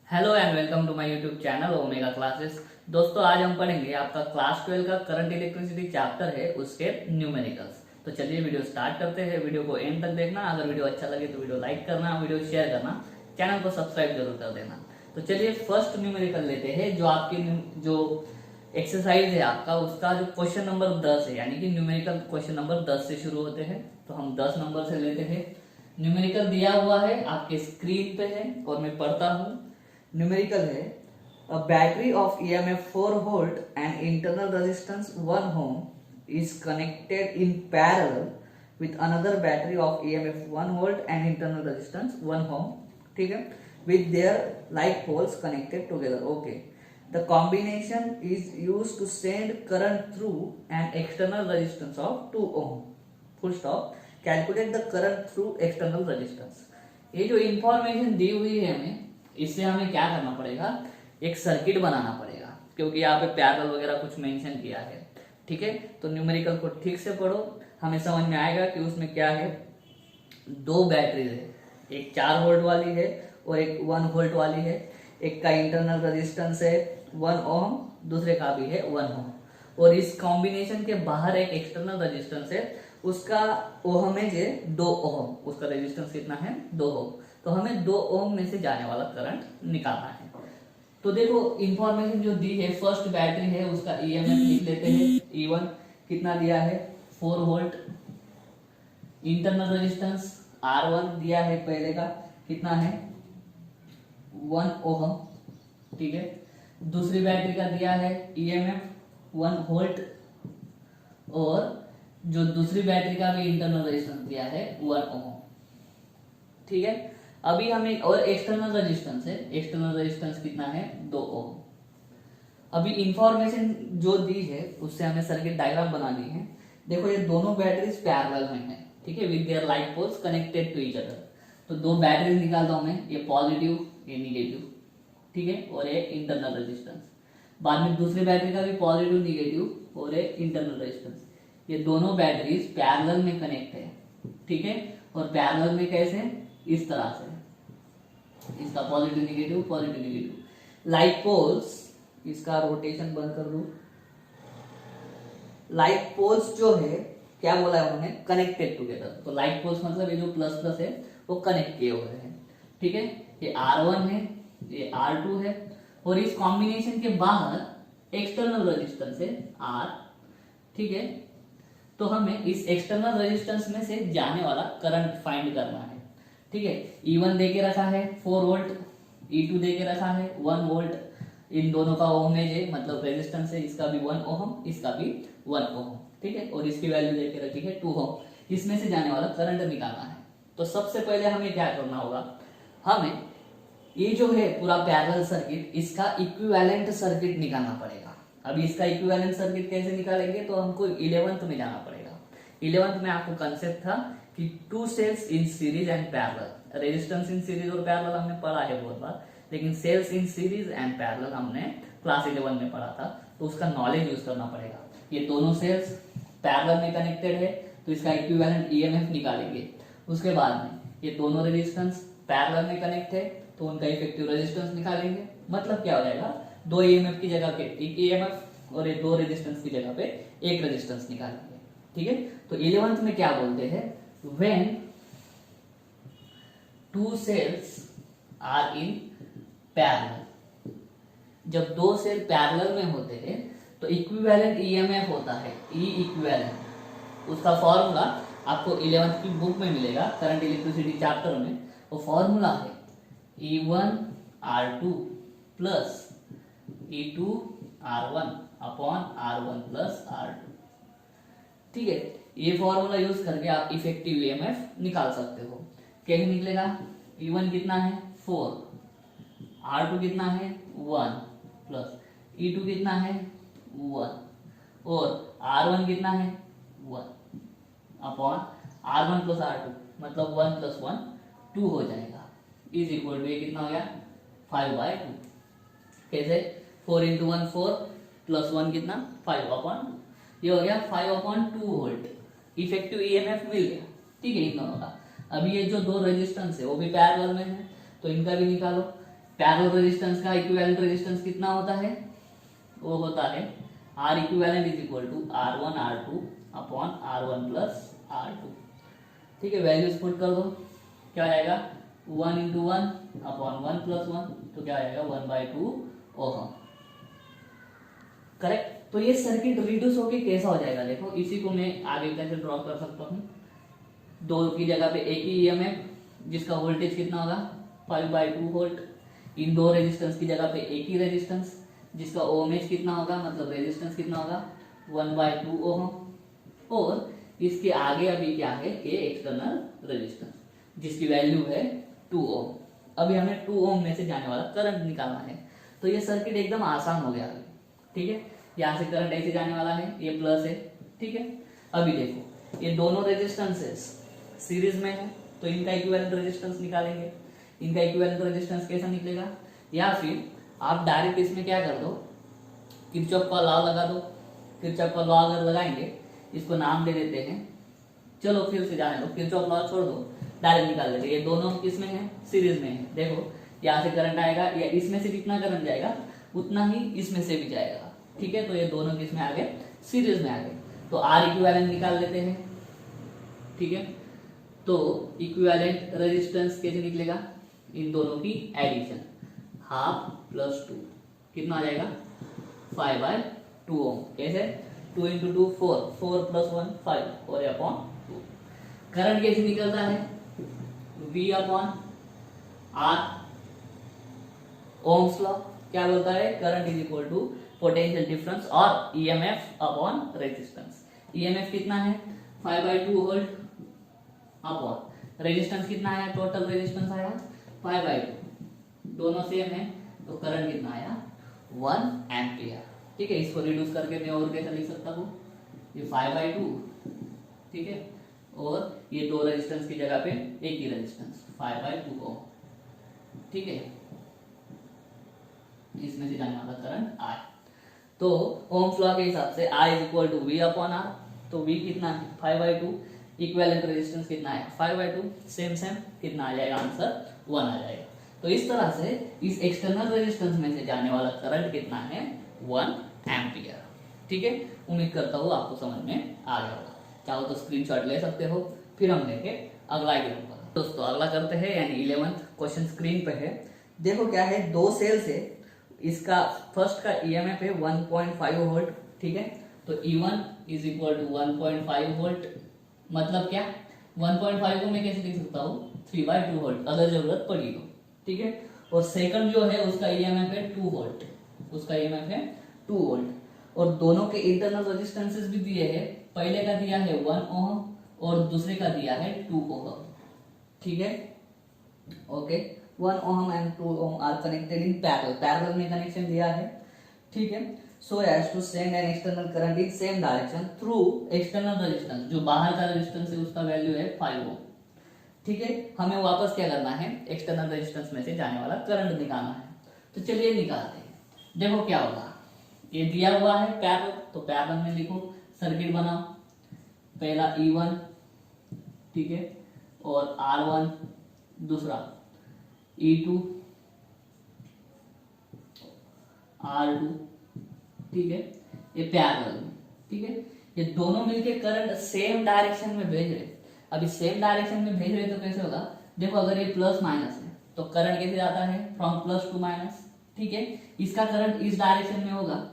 Hello and welcome to my YouTube channel Omega Classes. दोस्तों आज हम पढ़ेंगे आपका क्लास 12 का करंट इलेक्ट्रिसिटी चैप्टर है उसके न्यूमेरिकल्स। तो चलिए वीडियो स्टार्ट करते हैं। वीडियो को एंड तक देखना। अगर वीडियो अच्छा लगे तो वीडियो लाइक करना, वीडियो शेयर करना, चैनल को सब्सक्राइब जरूर कर देना। तो चलिए फर्स्ट न्यूमेरिकल लेते हैं जो आपकी जो एक्सरसाइज है आपका उसका जो क्वेश्चन नंबर 10 है, यानी कि न्यूमेरिकल क्वेश्चन नंबर 10 से शुरू होते हैं। तो हम 10 नंबर से लेते हैं। न्यूमेरिकल दिया हुआ है आपके स्क्रीन पे है और मैं पढ़ता हूँ। न्यूमेरिकल है a battery of EMF 4 volt and internal resistance 1 ohm is connected in parallel with another battery of EMF 1 volt and internal resistance 1 ohm, ठीक है, with their like poles connected together. Okay, the combination is used to send current through an external resistance of 2 ohm. Full stop. Calculate the current through external resistance. ये जो information दी हुई है हमें, इससे हमें क्या करना पड़ेगा, एक सर्किट बनाना पड़ेगा, क्योंकि यहाँ पे पैरेलल वगैरह कुछ मेंशन किया है। ठीक है, तो न्यूमेरिकल को ठीक से पढ़ो, हमें समझ में आएगा कि उसमें क्या है। दो बैटरी है, एक 4 वोल्ट वाली है और एक 1 वोल्ट वाली है। एक का इंटरनल रेजिस्टेंस है 1 ओम, दूसरे का भी है 1 ओम, और इस कॉम्बिनेशन के बाहर एक एक्सटर्नल रेजिस्टेंस है, उसका ओहम है 2 ओम, उसका रेजिस्टेंस कितना है 2 ओम। तो हमें 2 ओम में से जाने वाला करंट निकालना है। तो देखो इंफॉर्मेशन जो दी है, फर्स्ट बैटरी है उसका ईएमएफ लिख लेते हैं। E1 कितना दिया है 4 वोल्ट, इंटरनल रेजिस्टेंस R1 दिया है पहले का, कितना है 1 ओम, ठीक है। दूसरी बैटरी का दिया है ईएमएफ 1 वोल्ट, और जो दूसरी बैटरी का भी इंटरनल रेजिस्टेंस दिया है 1 ओम, ठीक है। अभी हमें और एक्सटर्नल रेजिस्टेंस है, एक्सटर्नल रेजिस्टेंस कितना है 2 ओम। अभी इंफॉर्मेशन जो दी है उससे हमें सर्किट डायग्राम बनानी है। देखो ये दोनों बैटरीज पैरेलल में है, ठीक है, with their like poles connected to each other. तो दो बैटरीज निकालता हूं मैं, ये पॉजिटिव ये निगेटिव, ठीक है, और ये इंटरनल रेजिस्टेंस। बाद में दूसरी बैटरी का भी पॉजिटिव निगेटिव और ये इंटरनल रेजिस्टेंस। ये दोनों बैटरीज पैरेलल में कनेक्ट है, ठीक है। और पैरेलल में कैसे, इस तरह से, इसका पॉजिटिव निगेटिव लाइक पोल्स, इसका रोटेशन बंद कर दो। लाइक पोल्स जो है क्या बोला है उन्होंने, कनेक्टेड टुगेदर। तो लाइक पोल्स मतलब ये जो प्लस प्लस है वो कनेक्ट किए हुए हैं, ठीक है। ये R1 है, ये R2 है, और इस कॉम्बिनेशन के बाहर एक्सटर्नल रेजिस्टेंस है R, ठीक है। तो हमें इस एक्सटर्नल रेजिस्टेंस में से जाने वाला करंट फाइंड करना है, ठीक है। E1 दे के रखा है 4 वोल्ट, E2 दे के रखा है 1 वोल्ट। इन दोनों का ओहमेज है, मतलब रेजिस्टेंस है, इसका भी 1 ओम, इसका भी 1 ओम, ठीक है, और इसकी वैल्यू दे के रखी है 2 ओम। इसमें से जाने वाला करंट निकालना है। तो सबसे पहले हमें क्या करना होगा, हमें ये जो है पूरा पैरेलल सर्किट, इसका इक्विवेलेंट सर्किट निकालना पड़ेगा। अभी इसका इक्विवेलेंट सर्किट कैसे निकालेंगे, तो हमको 11th में जाना पड़ेगा। 11th में आपको कंसेप्ट था कि 2 cells in series and parallel. Resistance in series और पैरेलल हमने पढ़ा है बहुत बार, लेकिन cells in series and parallel हमने क्लास 11 में पढ़ा था, तो उसका नॉलेज यूज करना पड़ेगा। ये दोनों सेल्स पैरेलल में कनेक्टेड है, तो इसका इक्विवेलेंट ईएमएफ निकालेंगे। उसके बाद में ये दोनों रेजिस्टेंस पैरेलल में कनेक्ट है, तो उनका इफेक्टिव रेजिस्टेंस निकालेंगे। मतलब क्या हो जाएगा, 2 ईएमएफ की जगह पे एक ईएमएफ और ये 2 रेजिस्टेंस की जगह पे एक रेजिस्टेंस निकालेंगे, ठीक है। तो 11th में क्या बोलते हैं, when 2 cells are in parallel, जब 2 सेल पैरेलल में होते हैं तो इक्विवेलेंट ईएमएफ होता है ई इक्विवेलेंट। उसका फॉर्मूला आपको 11th की बुक में मिलेगा, करंट इलेक्ट्रिसिटी चैप्टर में। वो फॉर्मूला है E1 R2 plus E2 R1 upon R1 plus R2, ठीक है। ये फॉर्मूला यूज करके आप इफेक्टिव ईएमएफ निकाल सकते हो। कैसे निकलेगा, E1 कितना है 4, R2 कितना है 1 प्लस E2 कितना है 1, और R1 कितना है 1 अपॉन R1 प्लस R2, मतलब 1 प्लस 1 2 हो जाएगा, इज इक्वल टू ये कितना हो गया 5/2। कैसे, 4 इंटू 1 4 प्लस 1 कितना 5 अपॉन, ये हो गया 5/2 वोल्ट। इफेक्टिव ईएमएफ मिल गया, ठीक है, इन दोनों का। अभी ये जो 2 रेजिस्टेंस है वो भी पैरेलल में है, तो इनका भी निकालो। पैरेलल रेजिस्टेंस का इक्विवेलेंट रेजिस्टेंस कितना होता है, वो होता है R equivalent is equal to R1 R2 upon R1 plus R2। ठीक है, वैल्यूज पुट कर दो, क्या आएगा 1 इंटू 1 अपॉन 1 प्लस 1, तो क्या आएगा 1/2 ओहम। करेक्ट। तो ये सर्किट रिड्यूस होके कैसा हो जाएगा, देखो इसी को मैं आगे कैसे ड्रॉ कर सकता हूँ। दो की जगह पे एक ही ईएमएफ जिसका वोल्टेज कितना होगा 5/2 वोल्ट, इन दो रेजिस्टेंस की जगह पे एक ही रेजिस्टेंस जिसका ओमेज कितना होगा, मतलब रेजिस्टेंस कितना होगा 1/2 ओहम, और इसके आगे अभी क्या है ये एक्सटर्नल रेजिस्टेंस जिसकी वैल्यू है 2 ओम। अभी हमें 2 ओम में से जाने वाला करंट निकालना है। तो ये सर्किट एकदम आसान हो गया अभी। ठीक है, यहाँ से करंट ऐसे जाने वाला है, ये प्लस है। ठीक है, अभी देखो ये दोनों रेजिस्टेंसेस सीरीज में है, तो इनका इक्विवेलेंट रेजिस्टेंस निकालेंगे। इनका इक्विवेलेंट रेजिस्टेंस कैसा निकलेगा, या फिर आप डायरेक्ट इसमें क्या कर दो, किरचॉफ का लॉ लगा दो। किरचॉफ का लॉ अगर लगाएंगे, इसको नाम दे देते हैं, चलो फिर से जाने दो, किरचॉफ लॉ छोड़ दो, डायरेक्ट निकाल लेते। ये दोनों किसमें है, सीरीज में है। देखो यहाँ से करंट आएगा, या इसमें से जितना करंट जाएगा उतना ही इसमें से भी जाएगा। ठीक है, तो ये दोनों किसमें आ गए, सीरीज में आ गए। तो आर इक्विवेलेंट निकाल लेते हैं। ठीक है, तो इक्विवेलेंट रेजिस्टेंस कैसे निकलेगा, इन दोनों की एडिशन, हाफ प्लस 2 कितना आ जाएगा 5/2 ओम। कैसे 2 इंटू 2 4, 4 प्लस 1 5 और अपॉन 2। करंट कैसे निकलता है V upon R। Ohm's law क्या बोलता है, current is equal to potential difference और ईएमएफ अपॉन रेजिस्टेंस। ईएमएफ कितना है 5/2 वोल्ट अपॉन रेजिस्टेंस कितना आया, टोटल रेजिस्टेंस आया 5/2, दोनों सेम है, तो करंट कितना आया 1 एम्पियर। ठीक है, इसको रिड्यूस करके मैं और कैसे लिख सकता हूँ, ये 5/2, ठीक है, और ये दो रेजिस्टेंस की जगह पे एक ही रेजिस्टेंस 5/2 ओम। ठीक है, इसमें से जाने वाला करंट I। तो ओम्स लॉ के हिसाब से I is equal to V upon R। तो V कितना है 5/2, इक्विवेलेंट रेजिस्टेंस कितना है 5/2, सेम सेम कितना आ जाएगा, आंसर 1 आ जाएगा। तो इस तरह से इस एक्सटर्नल रेजिस्टेंस में से जाने वाला करंट कितना है 1 एम्पियर। ठीक है, उम्मीद करता हूँ आपको समझ में आ गया होगा। चाहो तो स्क्रीनशॉट ले सकते हो। फिर हम देखें अगला एग्जांपल। दोस्तों अगला करते हैं, यानी 11th क्वेश्चन स्क्रीन पे है। देखो क्या है, दो सेल से इसका फर्स्ट का ईएमएफ है 1.5 वोल्ट। ठीक है, तो E1 is equal to 1.5 volt, मतलब क्या 1.5 को मैं कैसे लिख सकता हूँ 3/2 वोल्ट अगर जरूरत पड़ी तो। ठीक है, और सेकंड जो है उसका ईएमएफ है 2 वोल्ट, उसका ईएमएफ है 2 वोल्ट, और दोनों के इंटरनल रेजिस्टेंसेस भी दिए हैं। पहले का दिया है 1 ओम और दूसरे का दिया है 2 ओम। ठीक है, okay, 1 ohm and 2 ohm are connected in parallel, parallel में कनेक्शन दिया है। ठीक है, so as to send an external current in same direction through external resistance, जो बाहर का रेजिस्टेंस है उसका वैल्यू है 5 ओम। ठीक है, हमें वापस क्या करना है, एक्सटर्नल रेजिस्टेंस में से जाने वाला करंट निकालना है। तो चलिए निकालते हैं। देखो क्या होगा, ये दिया हुआ है पैरेलल, तो पैरेलल में लिखो, सर्किट बनाओ, पहला E1, ठीक है, और R1, दूसरा E2, R2, ठीक है, ये पैरेलल में। ठीक है, ये दोनों मिलके करंट सेम डायरेक्शन में भेज रहे। अभी सेम डायरेक्शन में भेज रहे तो कैसे होगा, देखो अगर ये प्लस माइनस है तो करंट कैसे जाता है फ्रॉम प्लस टू माइनस। ठीक है, इसका करंट इस डायरेक्शन में होगा,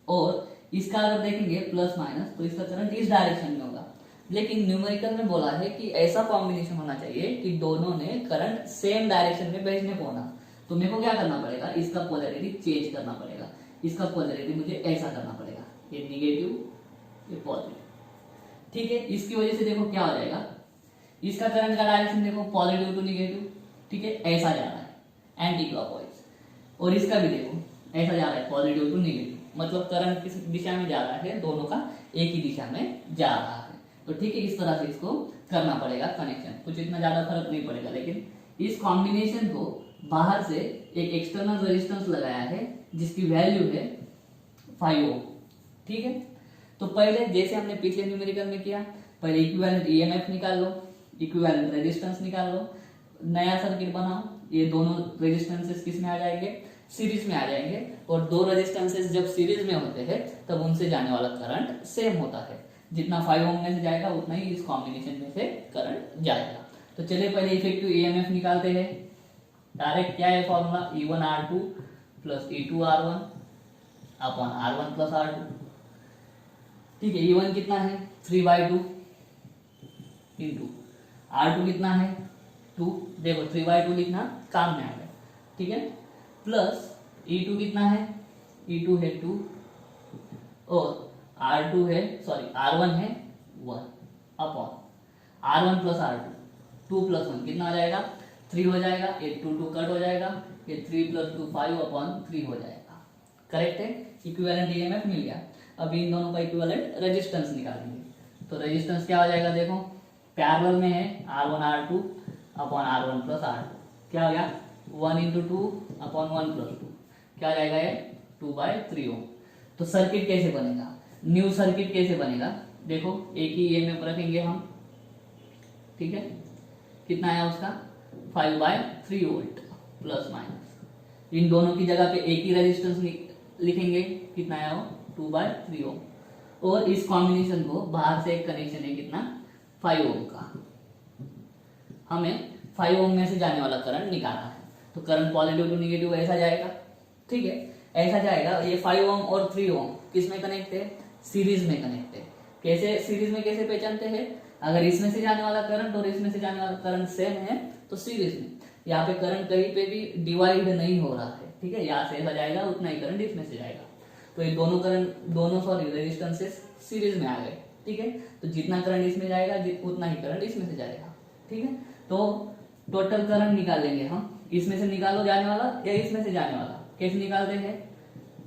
और इसका अगर देखेंगे प्लस माइनस तो इसका करंट इस डायरेक्शन में होगा। लेकिन न्यूमेरिकल में बोला है कि ऐसा कॉम्बिनेशन होना चाहिए कि दोनों ने करंट सेम डायरेक्शन में भेजने को होना। तो मेरे को क्या करना पड़ेगा, इसका पोलैरिटी चेंज करना पड़ेगा। इसका पोलैरिटी मुझे ऐसा करना पड़ेगा, ये निगेटिव ये पॉजिटिव। ठीक है, इसकी वजह से देखो क्या हो जाएगा, इसका करंट का डायरेक्शन देखो पॉजिटिव टू निगेटिव। ठीक है, ऐसा जा रहा है एंटी क्लॉकवाइज, और इसका भी देखो ऐसा जा रहा है पॉजिटिव टू निगेटिव, मतलब करंट किस दिशा में जा रहा है, दोनों का एक ही दिशा में जा रहा है। तो ठीक है, इस तरह से इसको करना पड़ेगा कनेक्शन, कुछ इतना ज्यादा फर्क नहीं पड़ेगा। लेकिन इस कॉम्बिनेशन को बाहर से एक एक्सटर्नल रेजिस्टेंस लगाया है जिसकी वैल्यू है 5 ओम। ठीक है, तो पहले जैसे हमने पिछले न्यूमेरिकल में किया, पहले इक्विवेलेंट ईएमएफ निकाल लो, इक्विवेलेंट रेजिस्टेंस निकाल लो, नया सर्किट बनाओ, ये दोनों रेजिस्टेंसेस किस में आ जाएंगे, सीरीज में आ जाएंगे। और दो रेजिस्टेंसेस जब सीरीज में होते हैं तब उनसे जाने वाला करंट सेम होता है, जितना 5 ओम में से जाएगा उतना ही इस कॉम्बिनेशन में से करंट जाएगा। तो चलिए पहले इफेक्टिव ईएमएफ निकालते हैं। डायरेक्ट क्या है formula, E1R2 plus E2R1 upon R1 plus R2। ठीक है, E1 कितना है 3/2 इंटू R2 कितना है 2, देखो 3/2 लिखना काम में आ गया, ठीक है, प्लस E2 कितना है, E2 है 2 और R2 है R1 है 1 upon R1 plus R2, 2 plus 1 कितना आ जाएगा 3 हो जाएगा, ये 2 2 कट हो जाएगा, ये 3 प्लस 2 5 अपॉन 3 हो जाएगा। करेक्ट है, इक्विवेलेंट ईएमएफ मिल गया। अभी इन दोनों का इक्विवेलेंट रेजिस्टेंस निकालेंगे। तो रेजिस्टेंस क्या हो जाएगा, देखो पैरेलल में है R1 R2 upon R1 plus R2, क्या हो गया 1 इंटू 2 अपॉन 1 प्लस 2, क्या हो जाएगा ये 2/3 ओम। तो सर्किट कैसे बनेगा, न्यू सर्किट कैसे बनेगा, देखो एक ही ईएमएफ रखेंगे हम, ठीक है, कितना आया उसका 5/3 वोल्ट प्लस माइनस, इन दोनों की जगह पे एक ही रेजिस्टेंस लिखेंगे, कितना आया वो 2/3 ओम। और इस कॉम्बिनेशन को बाहर से एक कनेक्शन है कितना 5 ओम का, हमें 5 ओम में से जाने वाला करंट निकालना है। तो करंट पॉजिटिव टू निगेटिव ऐसा जाएगा, ठीक है, ऐसा जाएगा। ये 5 ओम और 3 ओम किस में कनेक्ट है, सीरीज में कनेक्ट है। कैसे सीरीज में कैसे पहचानते हैं, अगर इसमें से जाने वाला करंट और इसमें से जाने वाला करंट सेम है तो सीरीज में, यहाँ पे करंट कहीं पे भी डिवाइड नहीं हो रहा है, ठीक है, यहाँ से ऐसा जाएगा उतना ही करंट इसमें से जाएगा। तो ये दोनों रेजिस्टेंसेस सीरीज में आ गए, ठीक है, तो जितना करंट इसमें जाएगा उतना ही करंट इसमें से जाएगा, ठीक है। तो टोटल करंट निकाल लेंगे हम, इसमें से निकालो जाने वाला या इसमें से जाने वाला, कैसे निकालते हैं,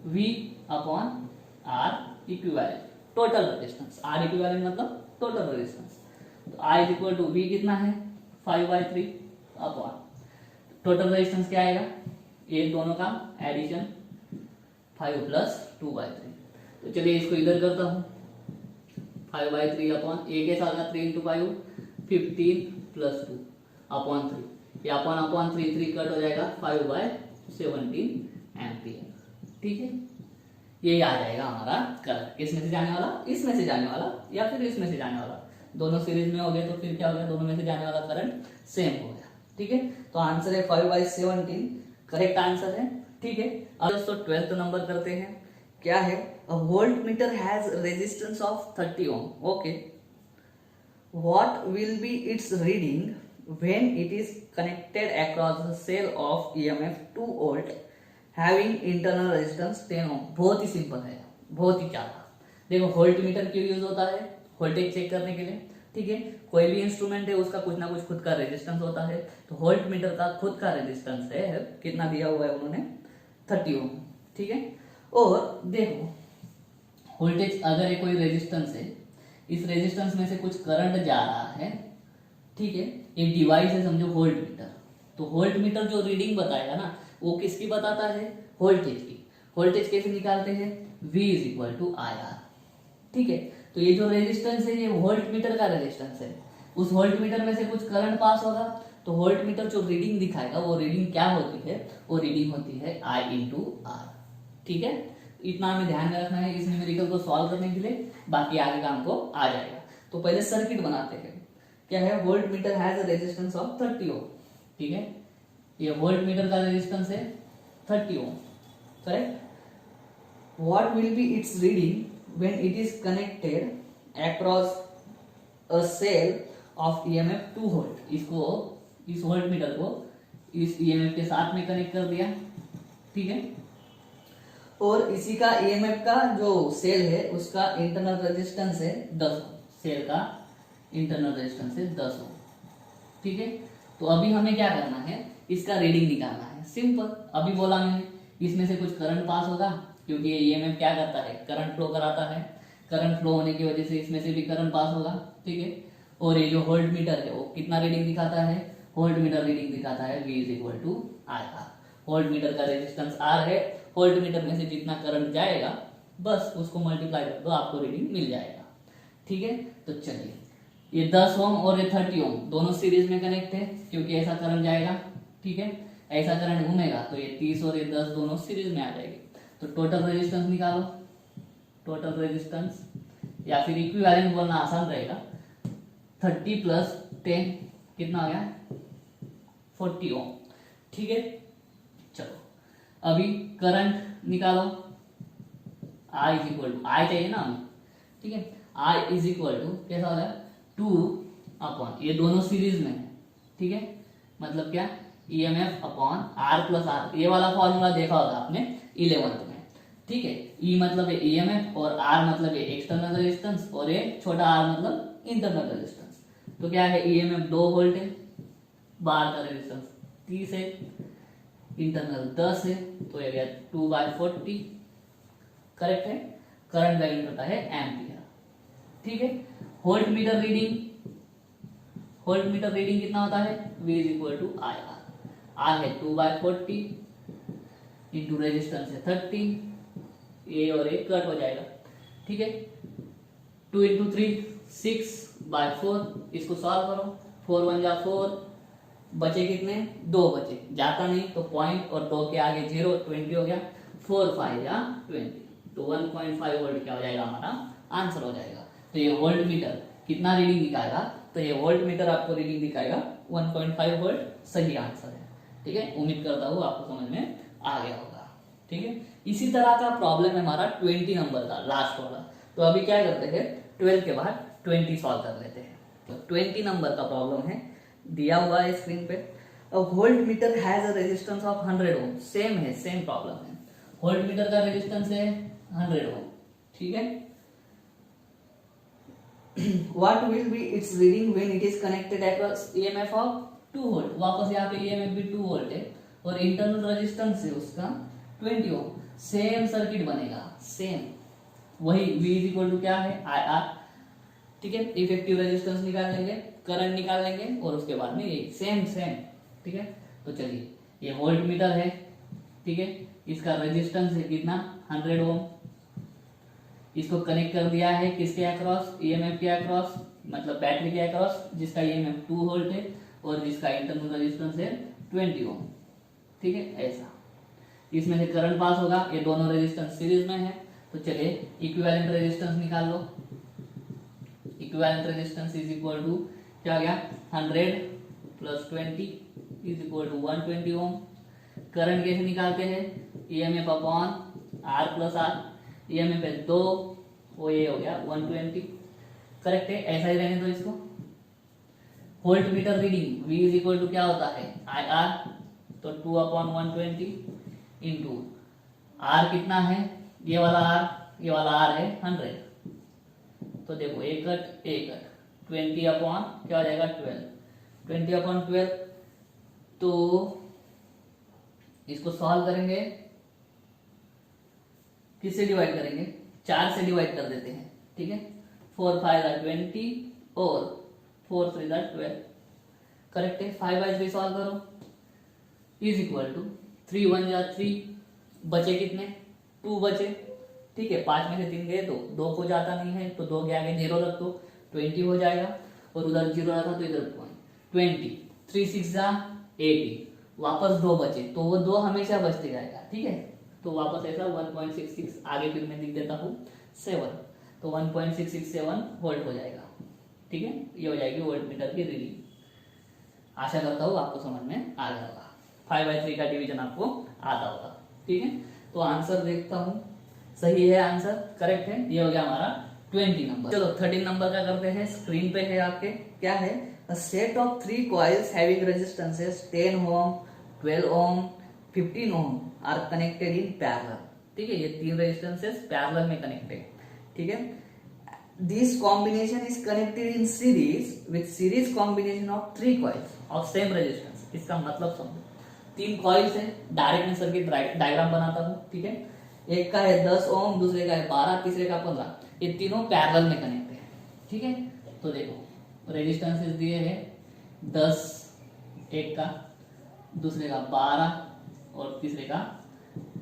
V upon R equivalent total resistance, R equivalent मतलब टोटल रेजिस्टेंस। तो I is equal to V कितना है 5/3 अपॉन टोटल रेजिस्टेंस क्या आएगा, ये दोनों का एडिशन 5 प्लस 2/3। तो चलिए इसको इधर करता हूँ, 5/3 अपॉन एक के साथ 3 इंटू 5 15 प्लस 2 अपॉन 3, ये अपॉन 3 कट हो जाएगा 5/17 एम्पियर, ठीक है। ये आ जाएगा हमारा करंट, किसमें से जाने वाला, इसमें से जाने वाला या फिर इसमें से जाने वाला, दोनों सीरीज में हो गए तो फिर क्या हो गया, दोनों में से जाने वाला करंट सेम हो गया, ठीक है। तो आंसर है 5/17 करेक्ट आंसर है, ठीक है। अब दोस्तों 12th नंबर करते हैं, क्या है, a voltmeter has resistance of 30 ohm, okay, what will be its reading when it is connected across the cell of EMF 2 volt having internal resistance 10 ohm। बहुत ही सिंपल है, बहुत ही ज्यादा। देखो वोल्ट मीटर क्यों यूज होता है, voltage check करने के लिए, ठीक है। कोई भी इंस्ट्रूमेंट है उसका कुछ ना कुछ खुद का रेजिस्टेंस होता है, तो वोल्ट मीटर का खुद का रेजिस्टेंस है, कितना दिया हुआ है उन्होंने 30 ओम, ठीक है। और देखो वोल्टेज अगर ये कोई रेजिस्टेंस है, इस रेजिस्टेंस में से कुछ करंट जा रहा है, ठीक है, एक डिवाइस है समझो वोल्ट मीटर, तो वोल्ट मीटर जो रीडिंग बताएगा ना वो किसकी बताता है, वोल्टेज की। वोल्टेज कैसे निकालते हैं, V is equal to IR, ठीक है। तो ये जो रेजिस्टेंस है ये वोल्ट मीटर का रेजिस्टेंस है, उस वोल्ट मीटर में से कुछ करंट पास होगा, तो वोल्ट मीटर जो रीडिंग दिखाएगा वो रीडिंग क्या होती है, वो रीडिंग होती है I इंटू R, ठीक है। इतना हमें ध्यान में रखना है इस न्यूमेरिकल को सॉल्व करने के लिए, बाकी आगे का हमको आ जाएगा। तो पहले सर्किट बनाते हैं, क्या है, voltmeter has a resistance of 30 ohm, ठीक है, ये वोल्ट मीटर का रेजिस्टेंस है 30 ohm, correct. What will be its reading when it is connected across a cell of EMF 2 volt, इसको इस वोल्ट मीटर को इस ईएमएफ के साथ में कनेक्ट कर दिया, ठीक है। और इसी का ईएमएफ का जो सेल है उसका इंटरनल रेजिस्टेंस है 10 ओम, सेल का इंटरनल रेजिस्टेंस है 10 ओम, ठीक है। तो अभी हमें क्या करना है, इसका रीडिंग निकालना है, सिंपल। अभी बोला मैंने इसमें से कुछ करंट पास होगा, क्योंकि ये ईएमएफ क्या करता है, करंट फ्लो कराता है, करंट फ्लो होने की वजह से इसमें से भी करंट पास होगा, ठीक है। और ये जो वोल्ट मीटर है वो कितना रीडिंग दिखाता है, वोल्ट मीटर रीडिंग दिखाता है V is equal to IR। Voltmeter का रेजिस्टेंस R है, वोल्ट मीटर में से जितना करंट जाएगा बस उसको मल्टीप्लाई कर दो, आपको रीडिंग मिल जाएगा, ठीक है। तो चलिए ये 10 ओम और ये 30 ओम दोनों सीरीज में कनेक्ट है, क्योंकि ऐसा करंट जाएगा, ठीक है। ऐसा करंट घूमेगा तो ये 30 और ये 10 दोनों सीरीज में आ जाएगी। तो टोटल रेजिस्टेंस निकालो, टोटल रेजिस्टेंस, या फिर इक्विवेलेंट बोलना आसान रहेगा। 30 + 10 कितना हो गया? 40 ओम। ठीक है, चलो अभी करंट निकालो। I इज इक्वल टू, आई चाहिए ना हमें, ठीक है, I इज इक्वल टू कैसा हो गया? 2 ये दोनों सीरीज में है, ठीक है, मतलब क्या? EMF upon R + R। ये वाला फॉर्मूला देखा होगा आपने 11th में, ठीक है। E मतलब है EMF और R मतलब है एक्सटर्नल रेजिस्टेंस और ये छोटा r मतलब इंटरनल रेजिस्टेंस। तो क्या है? EMF 2 वोल्ट है, बाहर का रेजिस्टेंस 30 है, इंटरनल 10 है, तो ये गया 2/40, करेक्ट है। करंट का यूनिट होता है एम्पियर, ठीक है। Voltmeter reading, voltmeter reading कितना होता है? V is equal to I R. R है 2/40 इंटू रेजिस्टेंस है 30, ये और ये कट हो जाएगा, ठीक है। 2 × 3 6/4, इसको सॉल्व करो। 4 × 1 = 4, बचे कितने? 2 बचे, जाता नहीं तो पॉइंट और 2 के आगे 0, 20 हो गया। 4 × 5 = 20, तो 1.5 वोल्ट क्या हो जाएगा? हमारा आंसर हो जाएगा। तो ये वोल्ट मीटर कितना रीडिंग दिखाएगा? तो ये वोल्ट मीटर आपको रीडिंग दिखाएगा 1.5 वोल्ट, सही आंसर है, ठीक है। उम्मीद करता हूँ आपको समझ में आ गया होगा, ठीक है। इसी तरह का प्रॉब्लम है हमारा 20 नंबर का, लास्ट वाला। तो अभी क्या करते हैं? 12 के बाद 20 सॉल्व कर लेते हैं। तो 20 नंबर का प्रॉब्लम है, दिया हुआ है स्क्रीन पे। Voltmeter has a resistance of 100 ohm. Same है, सेम प्रॉब्लम है। वोल्ट मीटर का रेजिस्टेंस है 100 ओम, ठीक है। What will be its reading when it is connected across EMF of 2 volt? वापस यहाँ पे EMF भी 2 वोल्ट है और इंटरनल रेजिस्टेंस है उसका 20 ओम। सेम सर्किट बनेगा, सेम वही। V इज इक्वल टू क्या है? IR, ठीक है। इफेक्टिव रेजिस्टेंस निकाल लेंगे, करंट निकाल लेंगे और उसके बाद में ये सेम, ठीक है। तो चलिए, ये वोल्ट मीटर है, ठीक है। इसका रेजिस्टेंस है कितना? 100 ओम। इसको कनेक्ट कर दिया है किसके अक्रॉस? EMF के अक्रॉस, मतलब बैटरी के अक्रॉस, जिसका EMF 2 वोल्ट है और जिसका इंटरनल रेजिस्टेंस है 20 ओम, ठीक है। ऐसा इसमें से करंट पास होगा, ये दोनों रेजिस्टेंस सीरीज में है। तो चलिए इक्विवेलेंट रेजिस्टेंस निकाल लो। Equivalent resistance is equal to क्या गया? 100 + 20 is equal to 120 ohm. Current कैसे निकालते हैं? EMF upon R + R। EMF है 2, वो ये हो गया 120, करेक्ट है। ऐसा ही रहने दो इसको। Voltmeter reading V is equal to क्या होता है? IR, तो 2/120 इंटू R कितना है? ये वाला R है 100, तो देखो एक कट 20 अपॉन क्या हो जाएगा? 12, 20/12। तो इसको सॉल्व करेंगे, किससे डिवाइड करेंगे? 4 से डिवाइड कर देते हैं, ठीक है। 4 × 5 = 20 और 4 × 3 = 12, करेक्ट है। 5/3 सॉल्व करो, इज इक्वल टू 3 × 1 = 3, बचे कितने? 2 बचे, ठीक है। 5 में से 3 गए तो 2 को जाता नहीं है, तो 2 के आगे 0 रख दो, 20 हो जाएगा। और उधर 0 रखा तो इधर 20, 3 × 6 = 80, वापस 2 बचे, तो वो 2 हमेशा बचते जाएगा, ठीक है। तो वापस ऐसा 1.66, आगे फिर मैं लिख देता हूँ 7, तो 1.667 वोल्ट हो जाएगा, ठीक है। ये हो जाएगी वोल्ट मीटर की रीडिंग। आशा करता हूँ आपको समझ में आ गया होगा। 5/3 का डिवीजन आपको आता होगा, ठीक है। तो आंसर देखता हूँ, सही है आंसर, करेक्ट है। ये हो गया हमारा 20 नंबर। चलो 13 नंबर का करते हैं। स्क्रीन पे है आपके, क्या है? A set of 3 coils having resistances 10 ohm, 12 ohm, 15 ohm are connected in parallel, ठीक है। ये 3 रेजिस्टेंसेस पैरेलल में कनेक्टेड, ठीक है। This combination is connected in series with series combination of 3 coils of same resistance। इसका मतलब समझो, 3 कॉइल्स है, डायरेक्ट में सर्किट डायग्राम बनाता हूँ, ठीक है। एक का है 10 ओम, दूसरे का है 12, तीसरे का 15, ये तीनों पैरेलल में कनेक्ट है, ठीक है। तो देखो रेजिस्टेंसेस दिए हैं 10 एक का, दूसरे का 12 और तीसरे का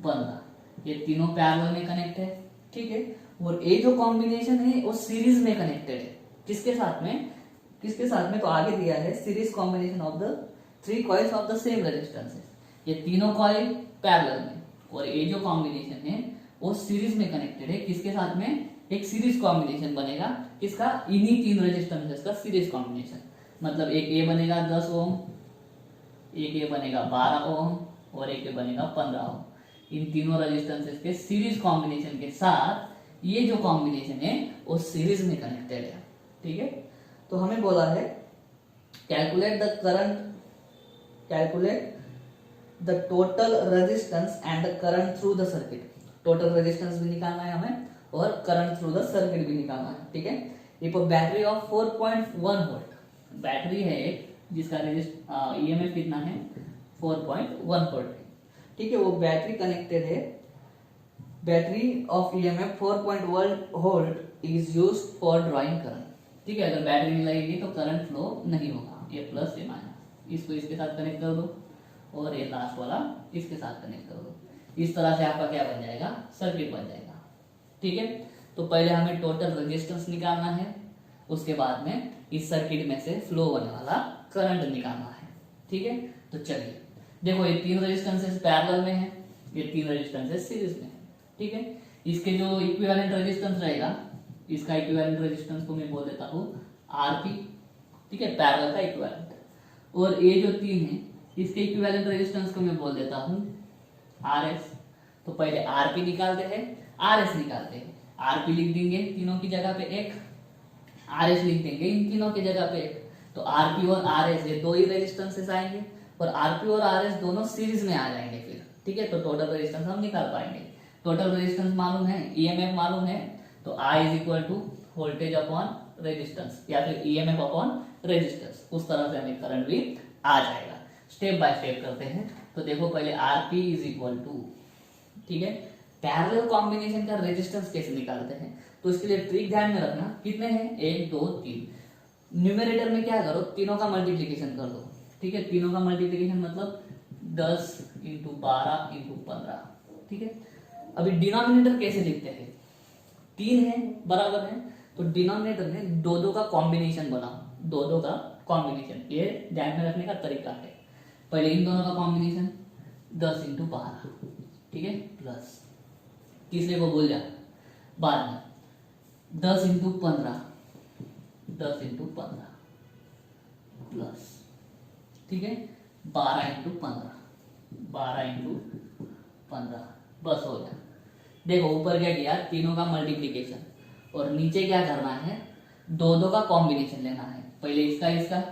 15, ये तीनों पैरेलल में कनेक्ट है, ठीक है। और ये जो कॉम्बिनेशन है वो सीरीज में कनेक्टेड है, किसके साथ में तो आगे दिया है series combination of the 3 coils of the same resistances. ये तीनों कॉइल पैरेलल में, और ये जो कॉम्बिनेशन है वो सीरीज में कनेक्टेड है। किसके साथ में? एक सीरीज कॉम्बिनेशन बनेगा किसका? इन्हीं तीन रेजिस्टेंसेस का सीरीज कॉम्बिनेशन। मतलब एक ये बनेगा 10 ओम, एक ये बनेगा 12 ओम, और एक ये बनेगा 15 ओम। इन तीनों रेजिस्टेंसेस के सीरीज कॉम्बिनेशन के साथ ये जो कॉम्बिनेशन है वो सीरीज में कनेक्टेड है। ठीक है, तो हमें बोला है calculate the current, calculate the total resistance and the current through the circuit. Total resistance भी निकालना है हमें और करंट थ्रू द सर्किट भी निकालना है। ठीक है, एक बैटरी ऑफ 4.1 वोल्ट, बैटरी है एक जिसका ईएमएफ कितना है? 4.1 वोल्ट। ठीक है, वो बैटरी कनेक्टेड है। Battery of EMF 4.1 volt is used for drawing current. ठीक है, अगर बैटरी नहीं लगेगी तो करंट फ्लो नहीं होगा। ये प्लस ये माइनस, इसको इसके साथ कनेक्ट कर दो और ये लास्ट वाला इसके साथ कनेक्ट कर दो। इस तरह से आपका क्या बन जाएगा? सर्किट बन जाएगा। ठीक है, तो पहले हमें टोटल रेजिस्टेंस निकालना है, उसके बाद में इस सर्किट में से फ्लो होने वाला करंट निकालना है। ठीक है, तो चलिए देखो, ये तीन रेजिस्टेंसेस पैरेलल में है, ये तीन रेजिस्टेंसेस सीरीज में है। ठीक है, इसके जो इक्विवेलेंट रेजिस्टेंस रहेगा, इसका इक्विवेलेंट रेजिस्टेंस को मैं बोल देता हूँ आरपी। ठीक है, पैरेलल का इक्विवेलेंट। और ये जो तीन है इसके इक्विवेलेंट रेजिस्टेंस को मैं बोल देता हूँ आरएस। तो पहले आरपी निकालते हैं, आरएस निकालते हैं। आरपी लिख देंगे तीनों की जगह पे एक, आरएस लिख देंगे इन तीनों की जगह पे एक। तो आरपी और आरएस ये दो ही रेजिस्टेंसेस आएंगे, और आरपी और आरएस दोनों सीरीज में आ जाएंगे फिर। ठीक है, तो टोटल रेजिस्टेंस हम निकाल पाएंगे। टोटल रेजिस्टेंस मालूम है, ईएमएफ मालूम है, तो I is equal to voltage upon resistance या फिर ईएमएफ अपॉन रेजिस्टेंस। उस तरह से हमें करंट भी आ जाएगा। स्टेप बाय स्टेप करते हैं। तो देखो पहले आरपी इज इक्वल टू, ठीक है, पैरेलल कॉम्बिनेशन का रेजिस्टेंस कैसे निकालते हैं? तो इसके लिए ट्रिक ध्यान में रखना, कितने हैं? 1 2 3। न्यूमरेटर में क्या करो? तीनों का मल्टीप्लीकेशन कर दो। ठीक है, तीनों का मल्टीप्लीकेशन मतलब 10 इंटू 12 इंटू 15। ठीक है, अभी डिनोमिनेटर कैसे लिखते हैं? 3 है बराबर है, तो डिनोमिनेटर में दो दो का कॉम्बिनेशन बनाओ। दो दो का कॉम्बिनेशन, ये ध्यान में रखने का तरीका है। पहले इन दोनों का कॉम्बिनेशन 10 इंटू 12, ठीक है, प्लस तीसरे को भूल जा, बाद में 10 इंटू 15, 10 इंटू 15 प्लस, ठीक है, 12 इंटू 15, 12 इंटू 15, बस हो गया। देखो ऊपर क्या किया? तीनों का मल्टीप्लीकेशन, और नीचे क्या करना है? दो दो का कॉम्बिनेशन लेना है। पहले इसका इसका,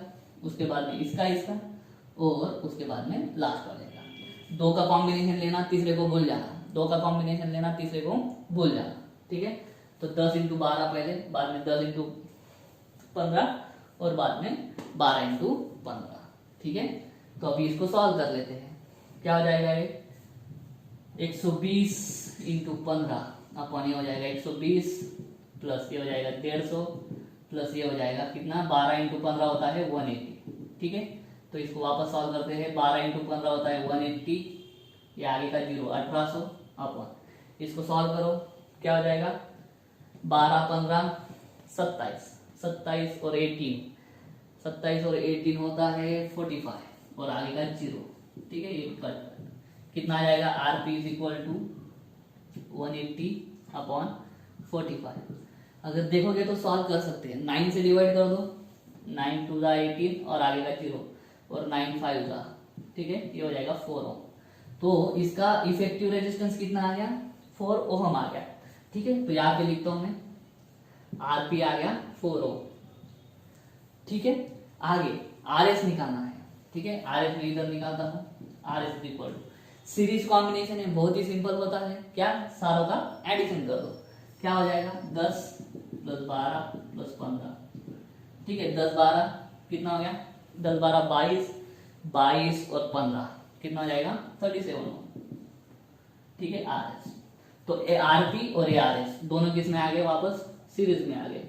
उसके बाद में इसका इसका, और उसके बाद में लास्ट वाले का। दो का कॉम्बिनेशन लेना, तीसरे को भूल जाना। दो का कॉम्बिनेशन लेना, तीसरे को भूल जाना। ठीक है, तो 10 इंटू 12 पहले, बाद में 10 इंटू 15, और बाद में 12 इंटू 15। ठीक है, तो अभी इसको सॉल्व कर लेते हैं। क्या हो जाएगा? ये 120 इंटू 15 अपॉन ये हो जाएगा 120, प्लस ये हो जाएगा 150, प्लस ये हो जाएगा कितना? 12 इंटू 15 होता है 180। ठीक है, तो इसको वापस सॉल्व करते हैं। 12 इंटू 15 होता है 180, ये आगे का 0 1800 अपॉन, इसको सॉल्व करो, क्या हो जाएगा? 12 15 27, 27 और 18, 27 और 18 होता है 45, और आगे का 0। ठीक है, ये कट कितना आ जाएगा? RP is equal to 180 upon 45। अगर देखोगे तो सॉल्व कर सकते हैं। 9 से डिवाइड कर दो, 9 टू दा 18 और आगे का 0, और 9 5 दा, ठीक है, ये हो जाएगा 4 ओम। तो इसका इफेक्टिव रेजिस्टेंस कितना आ गया? 4 ओम आ गया। ठीक है, तो यहाँ पे लिखता हूं मैं, आरपी आ गया 4 ओम। ठीक है, आगे आरएस निकालना है। ठीक है, आरएस में इधर निकालता हूं, RS is equal to series combination है, बहुत ही सिंपल होता है। क्या? सारों का एडिशन कर दो, क्या हो जाएगा? 10 प्लस 12 प्लस 15। ठीक है, 10 12 कितना हो गया? 10 12 22, 22 और 15 कितना हो जाएगा? 37। ठीक है, आरएस। तो ए आरपी और ए आरएस दोनों किस में आ गए? वापस सीरीज में आ गए।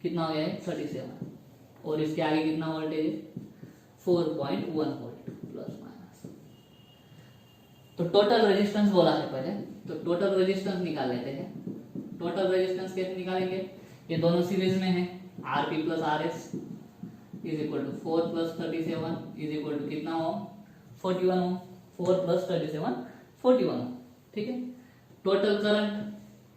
कितना हो गया है? 37, और इसके आगे कितना वोल्टेज है? 4.1 वोल्ट प्लस माइनस। तो टोटल रेजिस्टेंस बोला है पहले, तो टोटल रेजिस्टेंस निकाल लेते हैं। टोटल रेजिस्टेंस कैसे निकालेंगे? ये दोनों सीरीज में है, RP plus RS is equal to 4 plus 37 is equal to कितना हो? 41 हो। 4 प्लस 37 41। ठीक है, total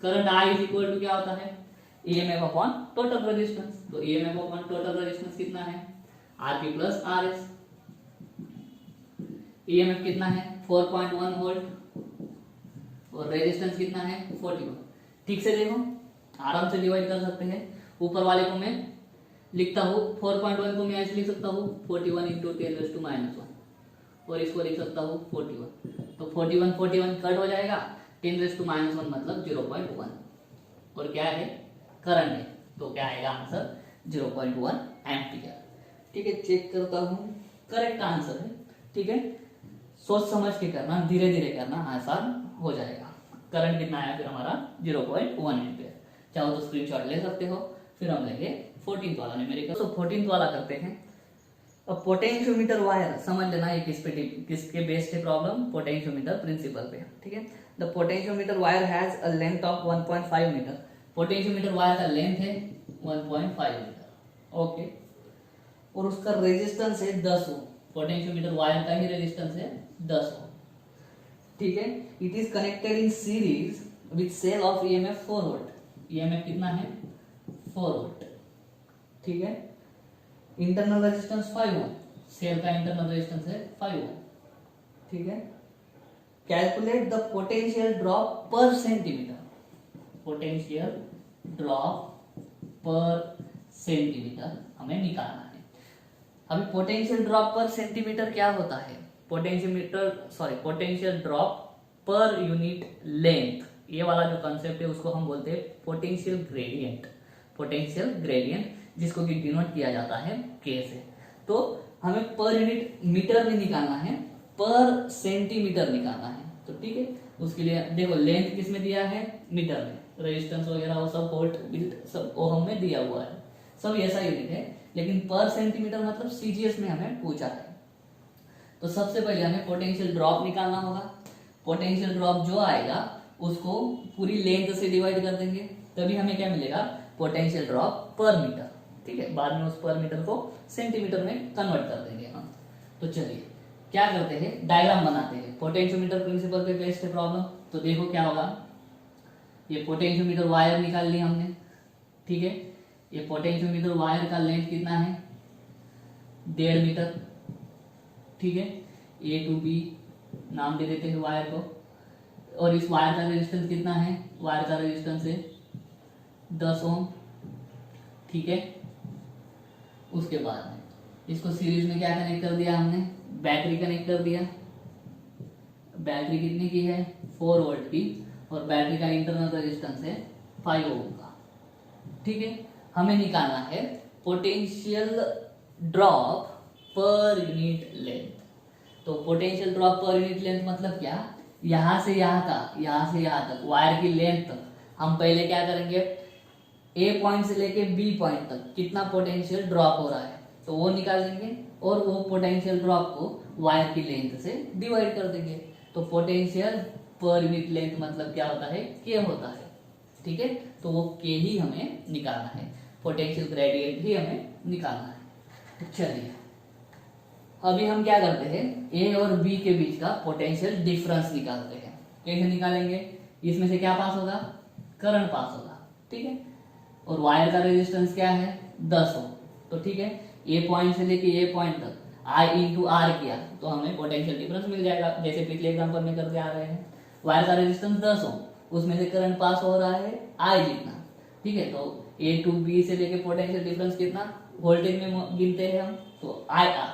current I is equal to क्या होता है, ईएमएफ अपॉन टोटल रेजिस्टेंस। तो ईएमएफ अपॉन टोटल रेजिस्टेंस कितना है, आरपी प्लस आरएस। ईएमएफ कितना है 4.1 वोल्ट और रेजिस्टेंस कितना है 41। ठीक से देखो, आराम से डिवाइड कर सकते हैं। ऊपर वाले को मैं लिखता हूँ 4.1 को मैं ऐसे लिख सकता हूँ 41 इंटू 10⁻⁻1 और इसको लिख सकता हूँ 41। तो 41 कट हो जाएगा, 10⁻⁻1 मतलब 0.1 और क्या है करंट है, तो क्या आएगा आंसर 0.1 एम्पियर। ठीक है, चेक करता हूँ, करेक्ट आंसर है। ठीक है, सोच समझ के करना, धीरे धीरे करना, आसान हो जाएगा। करंट कितना आया फिर हमारा 0.1 एम्पियर। चाहो तो स्क्रीनशॉट ले सकते हो। फिर हम लेंगे 14th वाला न्यूमेरिकल। तो 14th वाला करते हैं। अब पोटेंशियोमीटर वायर समझ लेना, ये किसके बेस्ड है प्रॉब्लम, पोटेंशियोमीटर प्रिंसिपल पे। ठीक है, the potentiometer wire has a length of 1.5 metre. Potentiometer wire का लेंथ है 1.5 मीटर। ओके, और उसका रेजिस्टेंस है 10 ओम। पोटेंशियोमीटर वायर का ही रेजिस्टेंस है 10 ओम। ठीक है, it is connected in series with cell of EMF 4 volt. EMF कितना है 4 वोल्ट। ठीक है, इंटरनल रेजिस्टेंस 5 ओम, सेल का इंटरनल रेजिस्टेंस है 5 ओम। ठीक है, calculate the potential drop per centimetre. Potential drop per centimetre हमें निकालना है। अभी पोटेंशियल ड्रॉप पर सेंटीमीटर क्या होता है, potential drop per unit length, ये वाला जो कंसेप्ट है उसको हम बोलते हैं पोटेंशियल ग्रेडियंट। पोटेंशियल ग्रेडियंट जिसको कि डिनोट किया जाता है के से। तो हमें पर यूनिट मीटर में निकालना है, पर सेंटीमीटर निकालना है। तो ठीक है, उसके लिए देखो लेंथ किस में दिया है, मीटर में, रेजिस्टेंस वगैरह वो सब वोल्ट सब ओहम में दिया हुआ है, सब ऐसा यूनिट है। लेकिन पर सेंटीमीटर मतलब सीजीएस में हमें पूछा है। तो सबसे पहले हमें पोटेंशियल ड्रॉप निकालना होगा। पोटेंशियल ड्रॉप जो आएगा उसको पूरी लेंथ से डिवाइड कर देंगे, तभी हमें क्या मिलेगा, पोटेंशियल ड्रॉप पर मीटर। ठीक है, बाद में उस पर मीटर को सेंटीमीटर में कन्वर्ट कर देंगे हम। तो चलिए क्या करते हैं, डायग्राम बनाते हैं। पोटेंशियोमीटर प्रिंसिपल पे बेस्ड है प्रॉब्लम। तो देखो क्या होगा, ये पोटेंशियोमीटर वायर निकाल ली हमने। ठीक है, ये पोटेंशियोमीटर वायर का लेंथ कितना है 1.5 मीटर। ठीक है, ए टू बी नाम दे देते हैं वायर को। और इस वायर का रेजिस्टेंस कितना है, वायर का रेजिस्टेंस है 10 ओम। ठीक है, उसके बाद में इसको सीरीज में क्या कनेक्ट कर दिया हमने, बैटरी कनेक्ट कर दिया। बैटरी कितने की है 4 वोल्ट की, और बैटरी का इंटरनल रेजिस्टेंस है 5 ओम का। ठीक है, हमें निकालना है potential drop per unit length. तो potential drop per unit length मतलब क्या, यहां से यहां तक, यहां से यहां तक वायर की लेंथ हम पहले क्या करेंगे, ए पॉइंट से लेके बी पॉइंट तक कितना पोटेंशियल ड्रॉप हो रहा है तो वो निकाल लेंगे, और वो पोटेंशियल ड्रॉप को वायर की लेंथ से डिवाइड कर देंगे। तो पोटेंशियल पर यूनिट लेंथ मतलब क्या होता है, के होता है। ठीक है, तो वो के ही हमें निकालना है, पोटेंशियल ग्रेडियंट ही हमें निकालना है। तो चलिए अभी हम क्या करते हैं, ए और बी के बीच का पोटेंशियल डिफरेंस निकालते हैं। कैसे निकालेंगे, इसमें से क्या पास होगा, करंट पास होगा। ठीक है, और वायर का रेजिस्टेंस क्या है 10 ओम। तो ठीक है, ए पॉइंट से लेके ए पॉइंट तक आई इंटू आर किया तो हमें पोटेंशियल डिफरेंस मिल जाएगा, जैसे पिछले एग्जांपल में करते आ रहे हैं। वायर का रेजिस्टेंस 10 ओम, उसमें से करंट पास हो रहा है आई जितना। ठीक है, तो ए टू बी से लेके पोटेंशियल डिफरेंस कितना, वोल्टेज में गिनते हैं हम, तो आई आर।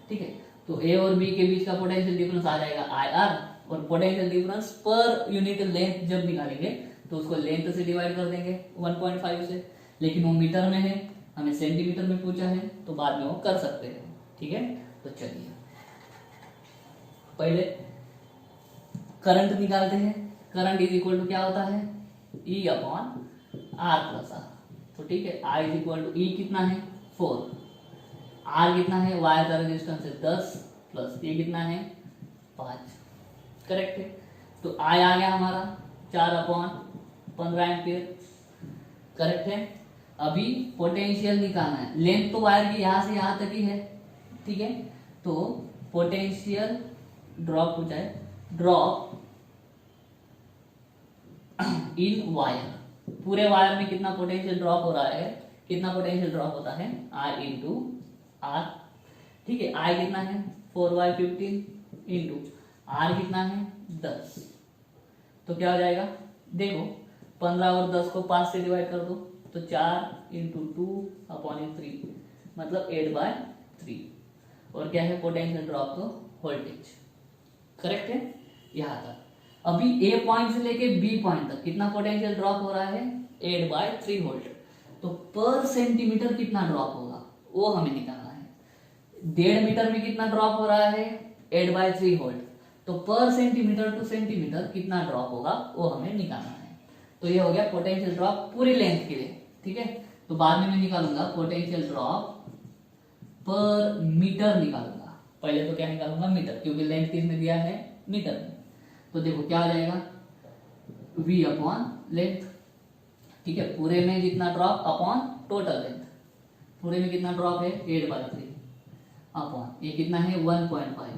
ठीक है, तो ए और बी के बीच का पोटेंशियल डिफरेंस आ जाएगा आई आर, और पोटेंशियल डिफरेंस पर यूनिट लेंथ जब निकालेंगे तो उसको लेंथ से डिवाइड कर देंगे 1.5 से। लेकिन वो मीटर में है, हमें सेंटीमीटर में पूछा है, तो बाद में वो कर सकते हैं। ठीक है, तो चलिए पहले करंट निकालते हैं। करंट इज इक्वल टू क्या होता है, E upon R plus R. तो ठीक है, I is equal to E कितना है 4, आर कितना है, वायर का रेजिस्टेंस है 10 प्लस ये कितना है 5। करेक्ट है, तो आई आ गया हमारा 4/15 एम्पियर। करेक्ट है, अभी पोटेंशियल निकालना है। लेंथ तो वायर की यहां से यहां तक ही है। ठीक है, तो पोटेंशियल ड्रॉप पूछा है, ड्रॉप इन वायर, पूरे वायर में कितना पोटेंशियल ड्रॉप हो रहा है, कितना पोटेंशियल ड्रॉप होता है, I इंटू आर। ठीक है, I कितना है 4/15 इंटू आर कितना है 10। तो क्या हो जाएगा, देखो 15 और 10 को 5 से डिवाइड कर दो तो 4 इंटू 2/3 मतलब 8/3। और क्या है पोटेंशियल ड्रॉप, तो वोल्टेज। करेक्ट है यहाँ तक। अभी ए पॉइंट से लेके बी पॉइंट तक कितना पोटेंशियल ड्रॉप हो रहा है, 8/3 वोल्ट। तो पर सेंटीमीटर कितना ड्रॉप होगा वो हमें निकालना है। 1.5 मीटर में कितना ड्रॉप हो रहा है, 8/3 वोल्ट। तो पर सेंटीमीटर टू सेंटीमीटर कितना ड्रॉप होगा वो हमें निकालना है। तो ये हो गया पोटेंशियल ड्रॉप पूरी लेंथ के लिए। ठीक है, तो बाद में मैं निकालूंगा पोटेंशियल ड्रॉप पर मीटर निकालूंगा। पहले तो क्या निकालूंगा, मीटर, क्योंकि लेंथ किसने दिया है, मीटर में। तो देखो क्या आ जाएगा, v अपॉन लेंथ। ठीक है, पूरे में जितना ड्रॉप अपॉन टोटल लेंथ, पूरे में कितना ड्रॉप है 8/3 अपॉन ये कितना है 1.5।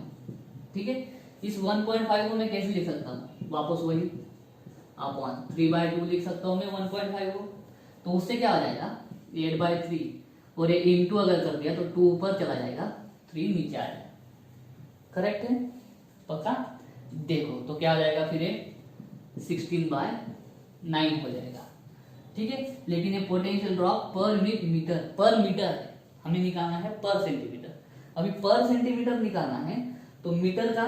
ठीक है, इस 1.5 को मैं कैसे लिख सकता हूँ, वापस वही अपॉन 3/2 लिख सकता हूँ मैं 1.5 को। तो उससे क्या आ जाएगा 8/3 और ये इंटू अगर कर दिया तो 2 ऊपर चला जाएगा, 3 नीचे आ जाएगा। करेक्ट है, पक्का। देखो तो क्या आ जाएगा फिर ये 16/9 हो जाएगा। ठीक है, लेकिन ये पोटेंशियल ड्रॉप पर मीटर है, हमें निकालना है पर सेंटीमीटर। अभी पर सेंटीमीटर निकालना है तो मीटर का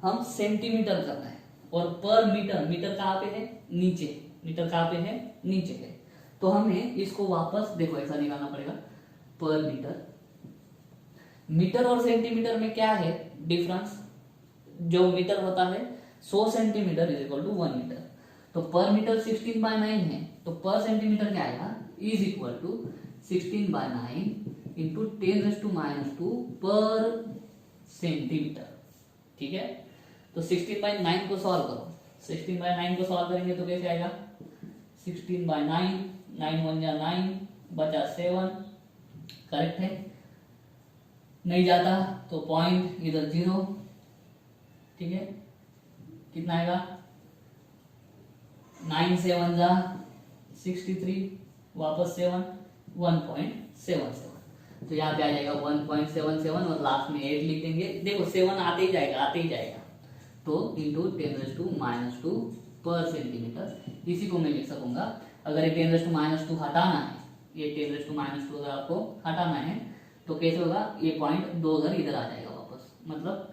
हम सेंटीमीटर करना है, और पर मीटर कहाँ पे है, नीचे, मीटर कहाँ पे है, नीचे है। तो हमें इसको वापस देखो ऐसा निकालना पड़ेगा, पर मीटर और सेंटीमीटर में क्या है डिफरेंस। जो मीटर होता है 100 centimetre is equal to 1 metre. तो पर मीटर 16/9 है, तो पर सेंटीमीटर क्या आएगा, इज इक्वल टू 16/9 इंटू 10⁻² पर सेंटीमीटर। ठीक है, तो 16/9 को सॉल्व करो। 16/9 को सॉल्व करेंगे तो कैसे आएगा, 16/9, 9 1 जा 9 बचा 7। करेक्ट है, नहीं जाता तो पॉइंट इधर 0। ठीक है, कितना आएगा 9 7 जा 63, वापस 7, 1.77। तो यहाँ पे आ जाएगा 1.77 और लास्ट में 8 लिख देंगे। देखो 7 आते ही जाएगा। तो इंटू 10⁻² पर सेंटीमीटर। इसी को मैं लिख सकूंगा, अगर ये 10⁻² हटाना है, ये 10⁻² अगर आपको हटाना है तो कैसे होगा, ये पॉइंट 2 अगर इधर आ जाएगा वापस, मतलब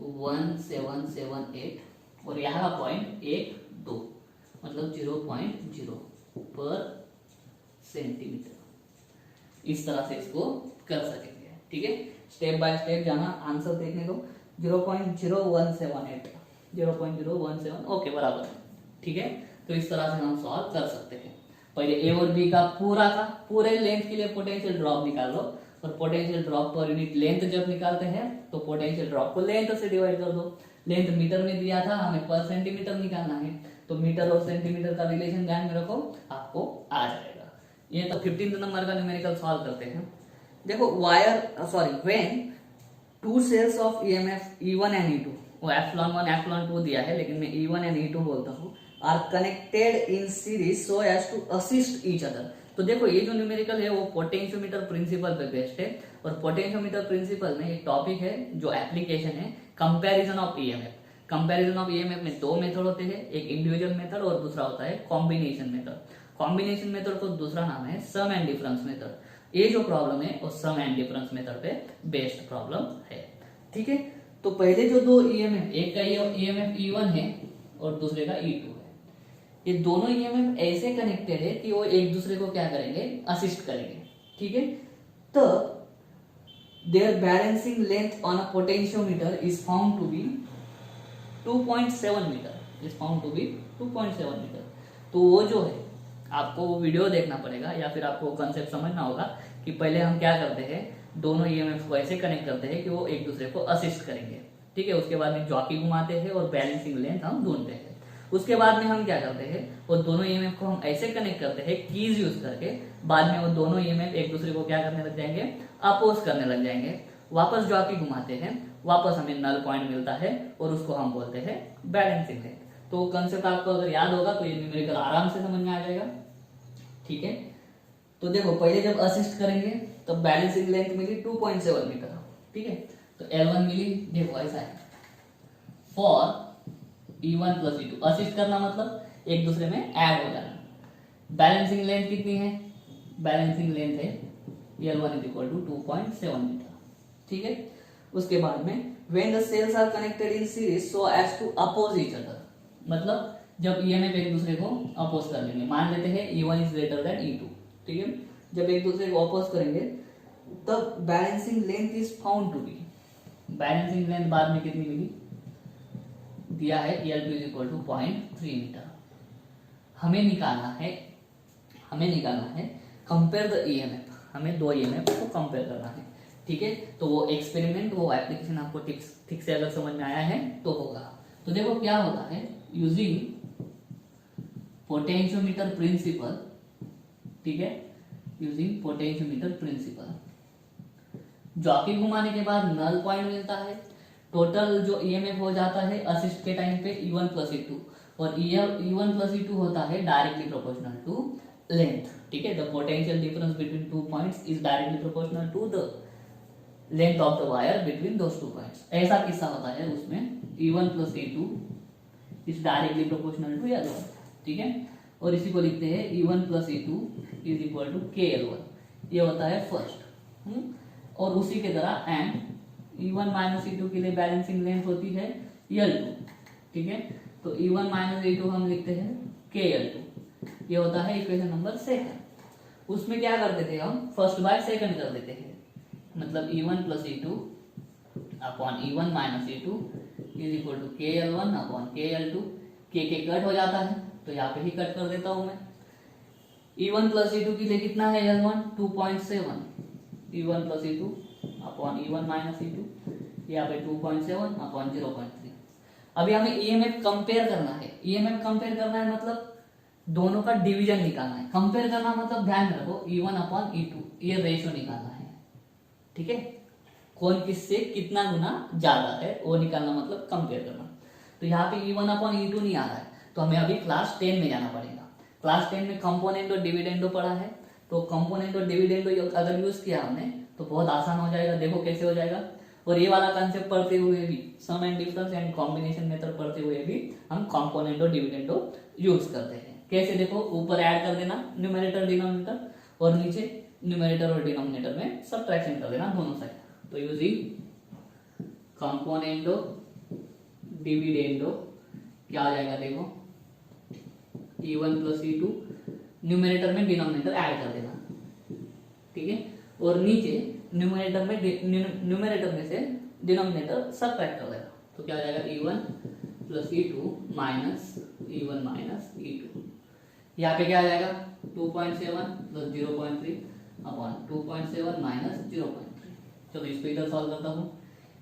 1778 और यहाँ का पॉइंट 1 2 मतलब 0.0 पर सेंटीमीटर। इस तरह से इसको कर सकेंगे। ठीक है, स्टेप बाय स्टेप जाना, आंसर देखने को 0.0178 0.017 ओके बराबर। ठीक है, तो इस तरह से हम सॉल्व कर सकते हैं। पहले ए और बी का पूरे लेंथ के लिए पोटेंशियल ड्रॉप निकाल लो, और potential drop per unit length जब निकालते हैं तो पोटेंशियल ड्रॉप को लेंथ से डिवाइड कर दो। लेंथ मीटर में दिया था, हमें पर सेंटीमीटर निकालना है, तो मीटर और सेंटीमीटर का रिलेशन ध्यान में रखो, आपको आ जाएगा। ये तो 15 नंबर का न्यूमेरिकल सॉल्व करते हैं। देखो when 2 cells of EMF E1 and E2, वो ε1 ε2 दिया है लेकिन मैं E1 एंड E2 बोलता हूँ, are connected in series so as to assist each other. तो देखो ये जो न्यूमेरिकल है वो पोटेंशियोमीटर प्रिंसिपल पे बेस्ड है, और पोटेंशियोमीटर प्रिंसिपल में एक टॉपिक है जो एप्लीकेशन है comparison of EMF। Comparison of EMF में 2 मेथड होते हैं, एक इंडिविजुअल मेथड और दूसरा होता है कॉम्बिनेशन मेथड। कॉम्बिनेशन मेथड को दूसरा नाम है सम एंड डिफरेंस मेथड। ये जो प्रॉब्लम है वो सम एंड डिफरेंस मेथड पे बेस्ड प्रॉब्लम है। ठीक है, तो पहले जो 2 EMF, एक का EMF E1 है और दूसरे का E2 है, ये दोनों EMF ऐसे कनेक्टेड है कि वो एक दूसरे को क्या करेंगे, असिस्ट करेंगे। ठीक है, तो their balancing length on a potentiometer is found to be 2.7 metre, is found to be 2.7 metre. तो वो जो है आपको वीडियो देखना पड़ेगा या फिर आपको कंसेप्ट समझना होगा कि पहले हम क्या करते हैं, दोनों EMF को ऐसे कनेक्ट करते हैं कि वो एक दूसरे को असिस्ट करेंगे। ठीक है, उसके बाद में जॉकी घुमाते हैं और बैलेंसिंग लेंथ हम ढूंढते हैं। उसके बाद में हम क्या करते हैं, वो दोनों EMF को हम ऐसे कनेक्ट करते हैं कीज यूज करके, बाद में वो दोनों EMF एक दूसरे को क्या करने लग जाएंगे, अपोज करने लग जाएंगे। वापस जॉकी घुमाते हैं वापस हमें नल पॉइंट मिलता है और उसको हम बोलते हैं बैलेंसिंग लेंथ। तो कंसेप्ट आपको अगर याद होगा तो ये न्यूमेरिकल आराम से समझ में आ जाएगा। ठीक है, तो देखो पहले जब असिस्ट करेंगे तो बैलेंसिंग लेंथ मिली 2.7 मीटर। ठीक है, तो L1 मिली, देखो ऐसा है for E1 plus E2। Assist करना मतलब एक दूसरे में ऐड हो जाना। बैलेंसिंग लेंथ कितनी है? बैलेंसिंग लेंथ है L1 is equal to 2.7 metre. ठीक है, उसके बाद में when the cells are connected in series so as to oppose each other, मतलब जब ईएमएफ एक दूसरे को अपोज कर लेंगे, मान लेते हैं E1 is greater than E2। ठीक है, जब एक दूसरे को अपोज करेंगे तब balancing length is found to be, balancing length बाद में कितनी मिली दिया है L2 is equal to 0.3 metre. हमें निकालना है कंपेयर द ईएमएफ, हमें दो ईएमएफ को कंपेयर करना है। ठीक है, तो वो एक्सपेरिमेंट, वो एप्लीकेशन आपको ठीक से अगर समझ में आया है तो होगा। तो देखो क्या होता है, यूजिंग पोटेंशियोमीटर प्रिंसिपल, ठीक है, यूजिंग पोटेंशियोमीटर प्रिंसिपल, जॉकी घुमाने के बाद नल पॉइंट मिलता है। टोटल जो ईएमएफ हो जाता है असिस्ट के टाइम पे E1 प्लस E2, और E1 प्लस E2 होता है डायरेक्टली प्रोपोर्शनल टू लेंथ। ठीक है, the potential difference between two points is directly proportional to the length of the wire between those two points. ऐसा किस्सा होता है उसमें E1 plus E2 is directly proportional to L1। ठीक है, और इसी को लिखते हैं E1 plus E2 is equal to KL1। ये होता है फर्स्ट। और उसी के तरह एंड E1 माइनस E2 के लिए बैलेंसिंग लेंथ होती है L2। ठीक है, तो E1 माइनस E2 हम लिखते हैं KL2। ये होता है इक्वेशन नंबर 2। उसमें क्या करते थे हम, फर्स्ट बाय सेकंड कर देते हैं, मतलब E1 plus E2 upon E1 minus E2 is equal to KL1 upon KL2। K cut हो जाता है तो यहाँ पे ही कट कर देता हूं मैं। E1 प्लस E2 के लिए कितना है L1 2.7, E1 plus E2 upon E1 minus E2, यहाँ पे 2.7 अपॉन 0.3। अभी हमें ईएमएफ कंपेयर करना है। ईएमएफ कंपेयर करना है मतलब दोनों का डिवीजन निकालना है। कंपेयर करना मतलब ध्यान में रखो E1 अपॉन E2 ये रेशियो निकालना है। ठीक है, कौन किससे कितना गुना ज्यादा है वो निकालना मतलब कंपेयर करना। तो यहाँ पे E1 अपॉन E2 नहीं आ रहा है, तो हमें अभी क्लास 10 में जाना पड़ेगा। क्लास 10 में कंपोनेंट और डिविडेंडो पढ़ा है, तो कंपोनेंट और डिविडेंडो अगर यूज किया हमने तो बहुत आसान हो जाएगा। देखो कैसे हो जाएगा। और ये वाला कंसेप्ट पढ़ते हुए भी, sum and difference and combination method पढ़ते हुए भी हम कंपोनेंट और डिविडेंडो यूज करते हैं। कैसे देखो, ऊपर ऐड कर देना न्यूमरेटर डिनोमिनेटर, और नीचे न्यूमरेटर और डिनोमिनेटर में सब्ट्रैक्शन कर देना दोनों साइड। तो यूजिंग कंपोनेंटो डिविडेंडो क्या आ जाएगा, देखो E1 प्लस E2 न्यूमरेटर में डिनोमिनेटर ऐड कर देना। ठीक है, और नीचे न्यूमरेटर में से डिनोमिनेटर सब्ट्रैक्ट कर देना। तो क्या आ जाएगा E1 plus E2 minus E1 minus E2। यहाँ पे क्या आ जाएगा 2.7 प्लस 0.3 अपॉन 2.7 माइनस 0.3। चलो इसको इधर सॉल्व करता हूँ।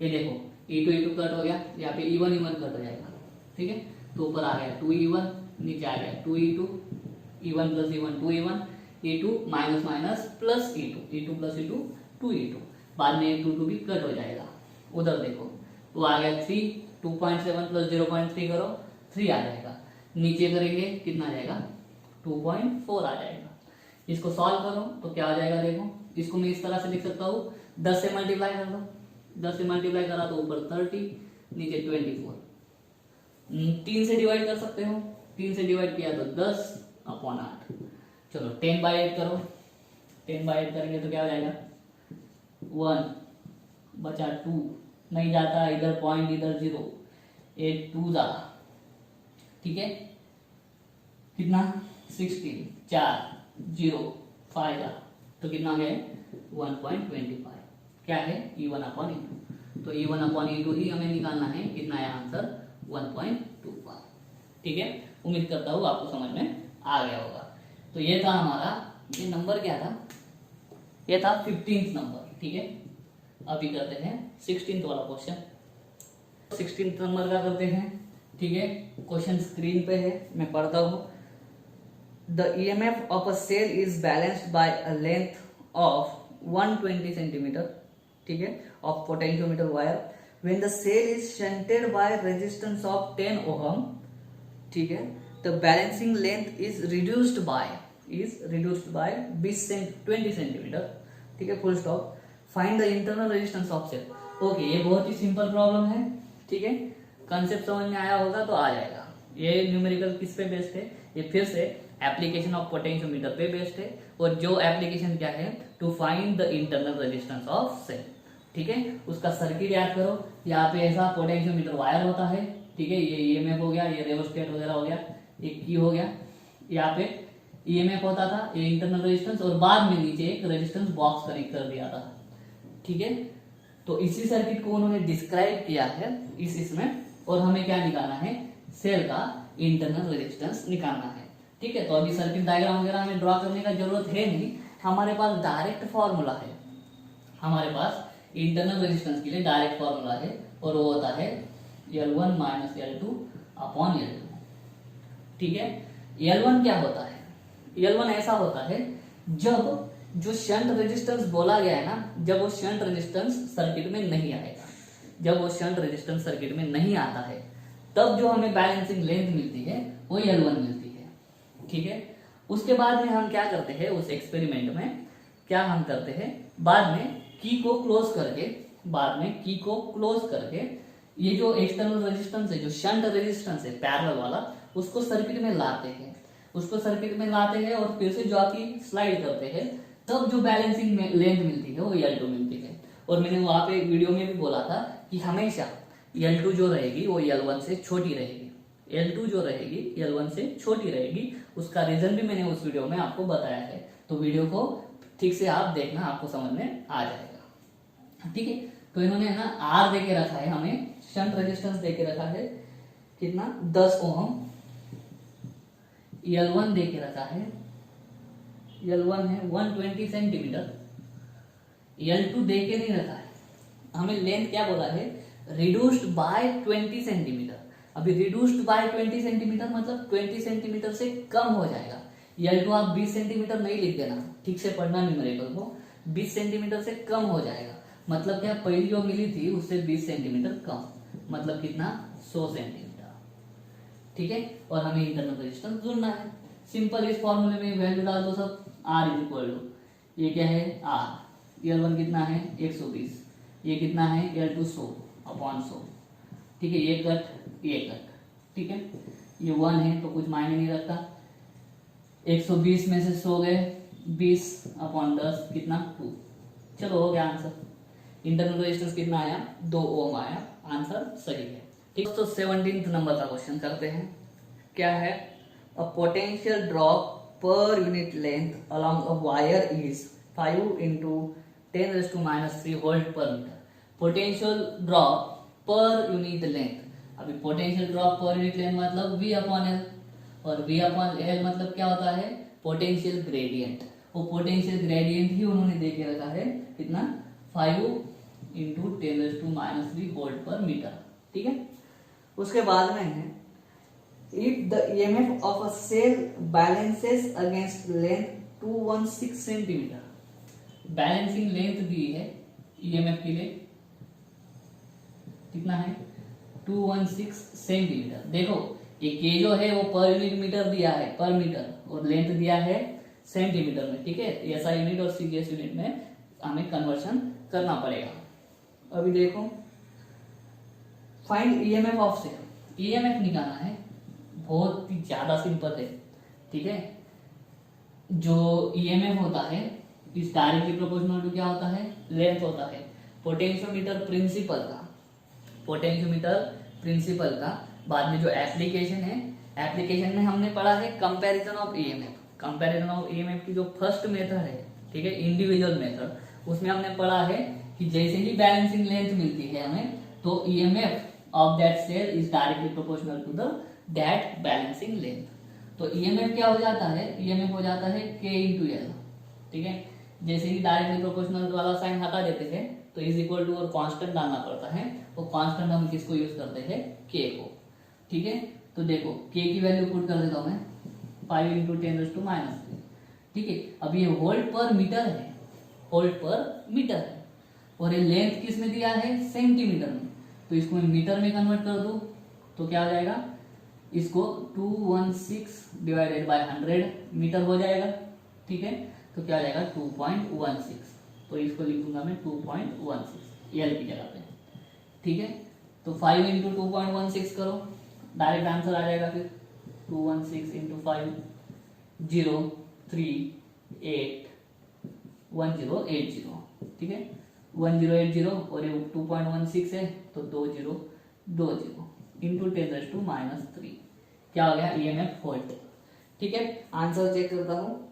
ये देखो E2 कट हो गया, यहाँ पे E1 कट हो जाएगा। ठीक है, तो ऊपर आ गया 2E1, नीचे आ गया 2E2, E1 plus E1 2E1, E2 minus minus plus E2 plus E2 2E2। बाद में 2 भी कट हो जाएगा। उधर देखो वो आ गया 3, 2.7 प्लस 0.3 करो 3 आ जाएगा। नीचे करेंगे कितना आ जाएगा 2.4 आ जाएगा। इसको सॉल्व करो तो क्या आ जाएगा, देखो इसको मैं इस तरह से लिख सकता हूँ, 10 से मल्टीप्लाई कर दो। 10 से मल्टीप्लाई करा तो ऊपर 30, नीचे 24। 3 से डिवाइड कर सकते हो, 3 से डिवाइड किया तो 10 अपॉन 8। चलो 10 बाई 8 करो, 10 बाई 8 करेंगे तो क्या हो जाएगा 1 बचा 2, नहीं जाता इधर पॉइंट इधर 0, 8 2 जा। ठीक है, कितना 16, 4 0 5 जा, तो कितना गया 1.25। क्या है E1 अपॉन E2। तो E1 अपॉन E2 ही हमें निकालना है। कितना है आंसर 1.25। ठीक है, उम्मीद करता हूँ आपको समझ में आ गया होगा। तो ये था हमारा, ये नंबर क्या था, ये था 15th नंबर। ठीक है, अभी करते हैं 16th वाला क्वेश्चन। 16th नंबर का करते हैं। ठीक है, क्वेश्चन स्क्रीन पे है, मैं पढ़ता हूँ। The EMF of a cell is balanced by a length of 120 centimetre, ठीक है, of potentiometer wire when the cell is shunted by resistance of 10 ohm, ठीक है, the balancing length is reduced by 20 centimetre, ठीक है, full stop. Find the internal resistance of cell. Okay, ये बहुत ही simple problem है, ठीक है, कंसेप्ट समझ में आया होगा तो आ जाएगा। ये न्यूमेरिकल किस पे बेस्ड है? ये फिर से एप्लीकेशन ऑफ पोटेंशियोमीटर पे बेस्ड है, और जो एप्लीकेशन क्या है, to find the internal resistance of cell, ठीक है। उसका सर्किट याद करो, यहाँ पे ऐसा पोटेंशियोमीटर वायर होता है, ठीक है, ये ईएमएफ हो गया, ये रेओस्टेट वगैरह हो गया, एक की हो गया, यहाँ पे ईएमएफ होता था, ये इंटरनल रेजिस्टेंस, और बाद में नीचे एक रेजिस्टेंस बॉक्स कनेक्ट कर दिया था, ठीक है। तो इसी सर्किट को उन्होंने डिस्क्राइब किया है इसमें, और हमें क्या निकालना है, सेल का इंटरनल रेजिस्टेंस निकालना है, ठीक है। तो अभी सर्किट डायग्राम वगैरह हमें ड्रॉ करने का जरूरत है नहीं, हमारे पास डायरेक्ट फॉर्मूला है, हमारे पास इंटरनल रेजिस्टेंस के लिए डायरेक्ट फॉर्मूला है, और वो होता है L1 minus L2 upon L2, ठीक है। L1 क्या होता है? L1 ऐसा होता है जब जो शंट रेजिस्टेंस बोला गया है ना, जब वो शंट रेजिस्टेंस सर्किट में नहीं आएगा, जब वो शंट रेजिस्टेंस सर्किट में नहीं आता है, तब जो हमें बैलेंसिंग लेंथ मिलती है वो L1 मिलती है, ठीक है। उसके बाद में हम क्या करते हैं, उस एक्सपेरिमेंट में क्या हम करते हैं, बाद में की को क्लोज करके ये जो एक्सटर्नल रेजिस्टेंस है, जो शंट रेजिस्टेंस है पैरेलल वाला, उसको सर्किट में लाते हैं, और फिर से जॉकी स्लाइड करते हैं, तब जो बैलेंसिंग लेंथ मिलती है वो L2 मिलती है। और मैंने वहां पे वीडियो में भी बोला था कि हमेशा L2 जो रहेगी वो L1 से छोटी रहेगी, L1 से छोटी रहेगी। उसका रीजन भी मैंने उस वीडियो में आपको बताया है, तो वीडियो को ठीक से आप देखना, आपको समझ में आ जाएगा, ठीक है। तो इन्होंने ना R दे के रखा है, हमें शंट रेजिस्टेंस दे के रखा है कितना, 10 ओम, L1 दे के रखा है, L1 है 120 सेंटीमीटर, L2 दे के नहीं रखा है, हमें लेंथ क्या बोला है, रिड्यूस्ड बाय 20 सेंटीमीटर। अभी रिड्यूस्ड बाय 20 सेंटीमीटर मतलब 20 सेंटीमीटर से कम हो जाएगा। L2 आप 20 सेंटीमीटर नहीं लिख देना, ठीक से पढ़ना न्यूमेरिकल को, 20 सेंटीमीटर से कम हो जाएगा, मतलब क्या, पहली जो मिली थी उससे 20 सेंटीमीटर कम, मतलब कितना, 100 सेंटीमीटर, ठीक है। और हमें इंटरनल रेजिस्टेंस ढूंढना है। सिंपल, इस फॉर्मूले में वैल्यू डाल दो सब, R इज इक्वल टू, ये क्या है R, L1 कितना है 120, ये कितना है L2 100 अपॉन 100, ठीक है, ये कट, ठीक है, ये 1 है तो कुछ मायने नहीं रखता, 120 में से 100 गए, 20 अपॉन 10 कितना 2, चलो हो गया आंसर। इंटरनल रेजिस्टेंस कितना आया, 2 ओम आया, आंसर सही है, ठीक। तो 17th नंबर का क्वेश्चन करते हैं, क्या है, a potential drop per unit length along a wire is 5 into 10⁻³ volt per metre. Potential drop per unit length, अभी potential drop per unit length मतलब V अपॉन L, और V अपॉन L मतलब क्या होता है, पोटेंशियल ग्रेडियंट। वो potential gradient ही उन्होंने दे के रखा है कितना, 5 into 10⁻³ वोल्ट पर मीटर, ठीक है। उसके बाद में है, if the EMF of a cell balances against length 216 centimetre, balancing length दी है EMF के लिए, कितना है 216 सेंटीमीटर। देखो ये K जो है वो पर यूनिट मीटर दिया है, पर मीटर, और लेंथ दिया है सेंटीमीटर में, ठीक है। SI यूनिट और CGS यूनिट में हमें कन्वर्शन करना पड़ेगा। अभी देखो, find EMF of cell, EMF निकालना है, बहुत ही ज्यादा सिंपल है, ठीक है। जो EMF होता है इस डायरेक्टली प्रोपोर्शनल टू क्या होता है, लेंथ होता है पोटेंशियोमीटर प्रिंसिपल का। बाद में जो एप्लीकेशन है, एप्लीकेशन में हमने पढ़ा है कंपैरिजन ऑफ EMF की जो फर्स्ट मेथड है, ठीक है, इंडिविजुअल मेथड, उसमें हमने पढ़ा है कि जैसे ही बैलेंसिंग लेंथ मिलती है हमें, तो EMF of that cell is directly proportional to the that balancing length. तो EMF क्या हो जाता है, EMF हो जाता है K into L, ठीक है। जैसे ही डायरेक्टली प्रोपोर्शनल वाला साइन हटा देते हैं तो इज इक्वल टू और कांस्टेंट डालना पड़ता है, वो कांस्टेंट हम किसको यूज करते हैं, K को, ठीक है। तो देखो K की वैल्यू पुट कर देता हूं मैं, 5 into 10⁻³, ठीक है। अब ये वोल्ट पर मीटर है, और ये लेंथ किस में दिया है, सेंटीमीटर में, तो इसको मैं मीटर में कन्वर्ट कर दूं तो क्या हो जाएगा, इसको 216 डिवाइडेड बाय 100 मीटर हो जाएगा। ठीक है, तो क्या हो जाएगा 2.16। तो इसको लिख दूंगा मैं 2.16 एल की जगह पे। ठीक है, तो 5 इंटू 2.16 करो, डायरेक्ट आंसर आ जाएगा फिर 216 इंटू 5 038 1080। ठीक है, 1080 और ये 2.16 है तो 2020 इंटू 10⁻³ क्या हो गया, ईएमएफ वोल्ट। ठीक है, आंसर चेक करता हूँ।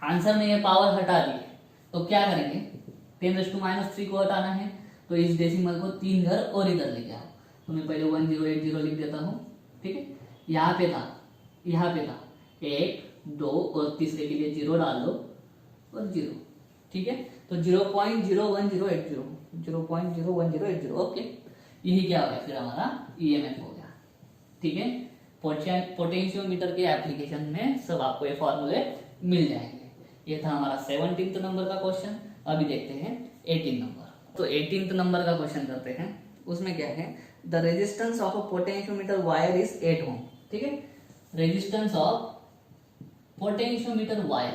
आंसर में ये पावर हटा दी है तो क्या करेंगे, 10⁻³ को हटाना है तो इस डेसिमल को 3 घर और इधर लेके आओ। तो मैं पहले 1080 लिख देता हूँ। ठीक है, यहाँ पे था 1 2 और तीसरे के लिए 0 डाल दो और 0। ठीक है, तो 0.01080 ओके, यही क्या हो गया फिर हमारा ईएमएफ हो गया। ठीक है, पोटेंशियोमीटर के एप्लीकेशन में सब आपको ये फॉर्मूले मिल जाएंगे। ये था हमारा 17th नंबर का क्वेश्चन। अभी देखते हैं 18 नंबर। तो 18th नंबर का क्वेश्चन करते हैं। उसमें क्या है, the resistance of a potentiometer wire is 8 ओम। ठीक है, रेजिस्टेंस ऑफ पोटेंशियोमीटर वायर,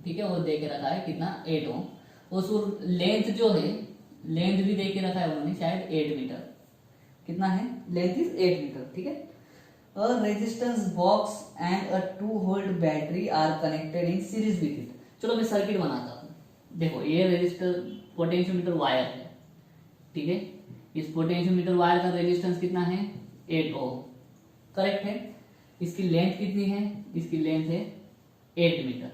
ठीक है, वो दे के रखा है कितना, 8 ओम। उस लेंथ जो है, लेंथ भी दे के रखा है उन्होंने शायद 8 मीटर। कितना है, लेंथ इज 8 मीटर। ठीक है, a resistance box and a 2 volt battery are connected in series with it. चलो मैं सर्किट बनाता हूँ। देखो ये रेजिस्टर पोटेंशियोमीटर वायर है। ठीक है, इस पोटेंशियोमीटर वायर का रेजिस्टेंस कितना है, 8 ओम। करेक्ट है। इसकी लेंथ कितनी है, इसकी लेंथ है 8 मीटर।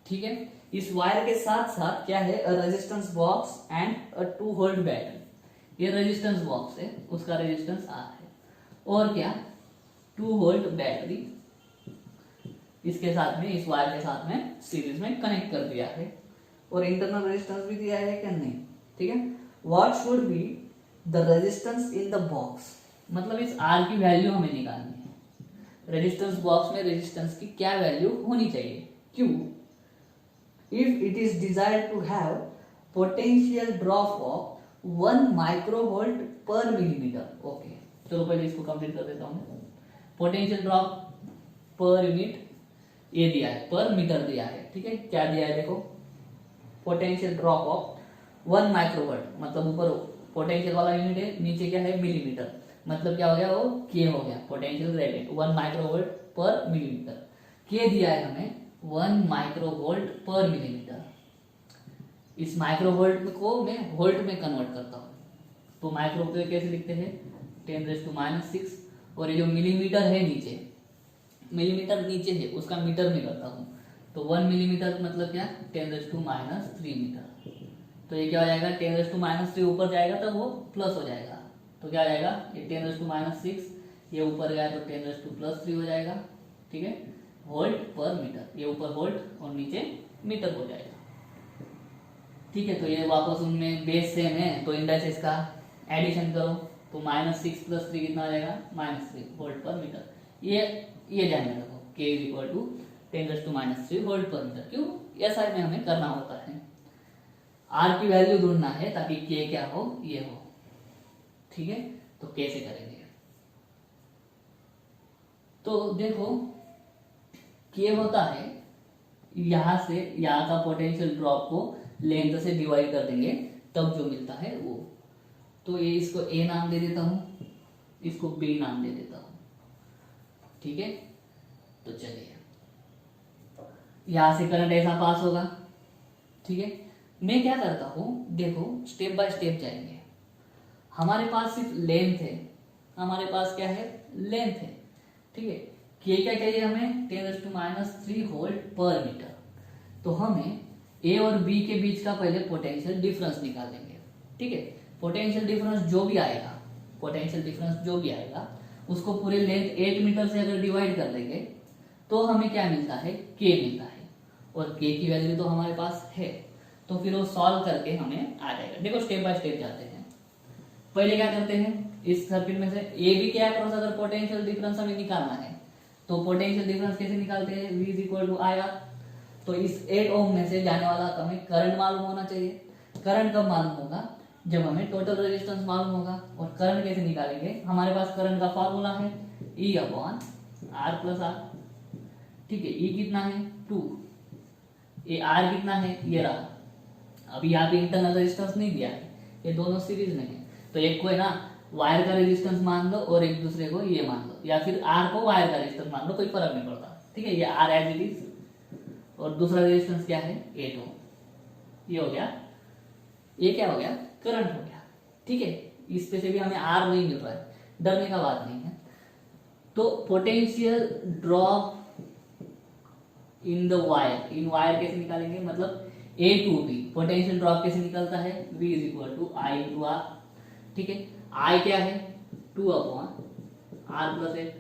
ठीक है, इस वायर के साथ साथ क्या है, a resistance box and a 2 volt battery. ये रेजिस्टेंस बॉक्स है, उसका रेजिस्टेंस R है। और क्या, 2 वोल्ट बैटरी इसके साथ में, इस वायर के साथ में सीरीज में कनेक्ट कर दिया है। और इंटरनल रेजिस्टेंस भी दिया है क्या, नहीं। ठीक है, what should be the resistance in the box, मतलब इस R की वैल्यू हमें निकालनी है। रेजिस्टेंस बॉक्स में रेजिस्टेंस की क्या वैल्यू होनी चाहिए, क्यों, if it is desired to have potential drop of 1 microvolt per millimetre. Okay, चलो पहले इसको कंप्लीट कर देता हूँ। पोटेंशियल ड्रॉप पर यूनिट ये दिया है, पर मीटर दिया है। ठीक है, क्या दिया है देखो, पोटेंशियल ड्रॉप ऑफ 1 माइक्रोवोल्ट, मतलब ऊपर पोटेंशियल वाला यूनिट है, नीचे क्या है, मिलीमीटर, मतलब क्या हो गया, वो के हो गया, potential gradient 1 microvolt per millimetre. के दिया है हमें 1 माइक्रोवोल्ट पर मिलीमीटर। इस माइक्रोवोल्ट को मैं वोल्ट में कन्वर्ट करता हूँ, तो माइक्रो को कैसे लिखते हैं, 10⁻⁶। और ये जो मिलीमीटर है नीचे, मिलीमीटर नीचे है, उसका मीटर में करता हूँ, तो 1 मिलीमीटर मतलब क्या, 10⁻³ मीटर। तो ये क्या हो जाएगा, 10⁻³ ऊपर जाएगा तो वो प्लस हो जाएगा, तो क्या हो जाएगा, ये 10⁻⁶, ये ऊपर गया तो 10⁻³ हो जाएगा। ठीक है, वोल्ट पर मीटर, ये ऊपर वोल्ट और नीचे मीटर हो जाएगा। ठीक है, तो ये वापस उनमें बेस सेम है तो इंडाइसेस का एडिशन करो, तो -6 + 3 कितना आ जाएगा, -3 वोल्ट पर मीटर। ये ध्यान में रखो, K = 10⁻³ वोल्ट पर मीटर। क्यों, ऐसा में हमें करना होता है, R की वैल्यू ढूंढना है ताकि K क्या हो, ये हो। ठीक है, तो कैसे करेंगे, तो देखो K होता है, यहां से यहाँ का पोटेंशियल ड्रॉप को लेंथ से डिवाइड कर देंगे तब जो मिलता है वो। तो ये इसको A नाम दे देता हूं, इसको B नाम दे देता हूं। ठीक है, तो चलिए यहां से करंट ऐसा पास होगा। ठीक है, मैं क्या करता हूं, देखो स्टेप बाय स्टेप जाएंगे। हमारे पास सिर्फ लेंथ है, हमारे पास क्या है, लेंथ है। ठीक है, K क्या चाहिए हमें, 10⁻³ वोल्ट पर मीटर। तो हमें A और B के बीच का पहले पोटेंशियल डिफरेंस निकालेंगे। ठीक है, पोटेंशियल डिफरेंस जो भी आएगा, पोटेंशियल डिफरेंस जो भी आएगा उसको पूरे लेंथ 8 मीटर से अगर डिवाइड कर देंगे तो हमें क्या मिलता है, K मिलता है। और K की वैल्यू तो हमारे पास है, तो फिर वो सॉल्व करके हमें आ जाएगा। देखो स्टेप बाय स्टेप जाते हैं। पहले क्या करते हैं, इस सर्किट में से A B के अक्रॉस अगर पोटेंशियल डिफरेंस हमें निकालना है तो पोटेंशियल डिफरेंस कैसे निकालते हैं, V = IR। तो इस 8 ओम में से जाने वाला हमें करंट मालूम होना चाहिए। करंट कब मालूम होगा, जब हमें टोटल रेजिस्टेंस मालूम होगा। और करंट कैसे निकालेंगे, हमारे पास करंट का फॉर्मूला है E upon R plus R. ठीक है, E कितना है 2, ये R कितना है ये रहा। अभी यहाँ पे इंटरनल रेजिस्टेंस नहीं दिया है, ये दोनों सीरीज में है, तो एक को है ना वायर का रेजिस्टेंस मान लो और एक दूसरे को ये मान लो, या फिर R को वायर का रेजिस्टेंस मान लो, कोई फर्क नहीं पड़ता। ठीक है, ये R एज इट इज और दूसरा रेजिस्टेंस क्या है 8 ओम। ये हो गया, ये क्या हो गया करंट हो गया। ठीक है, इस पे से भी हमें R नहीं मिल रहा है, डरने का बात नहीं है। तो potential drop in the wire, in wire कैसे निकालेंगे, मतलब A to B potential drop कैसे निकलता है, V is equal to I into R। ठीक है, I क्या है 2 अपॉन R प्लस 8।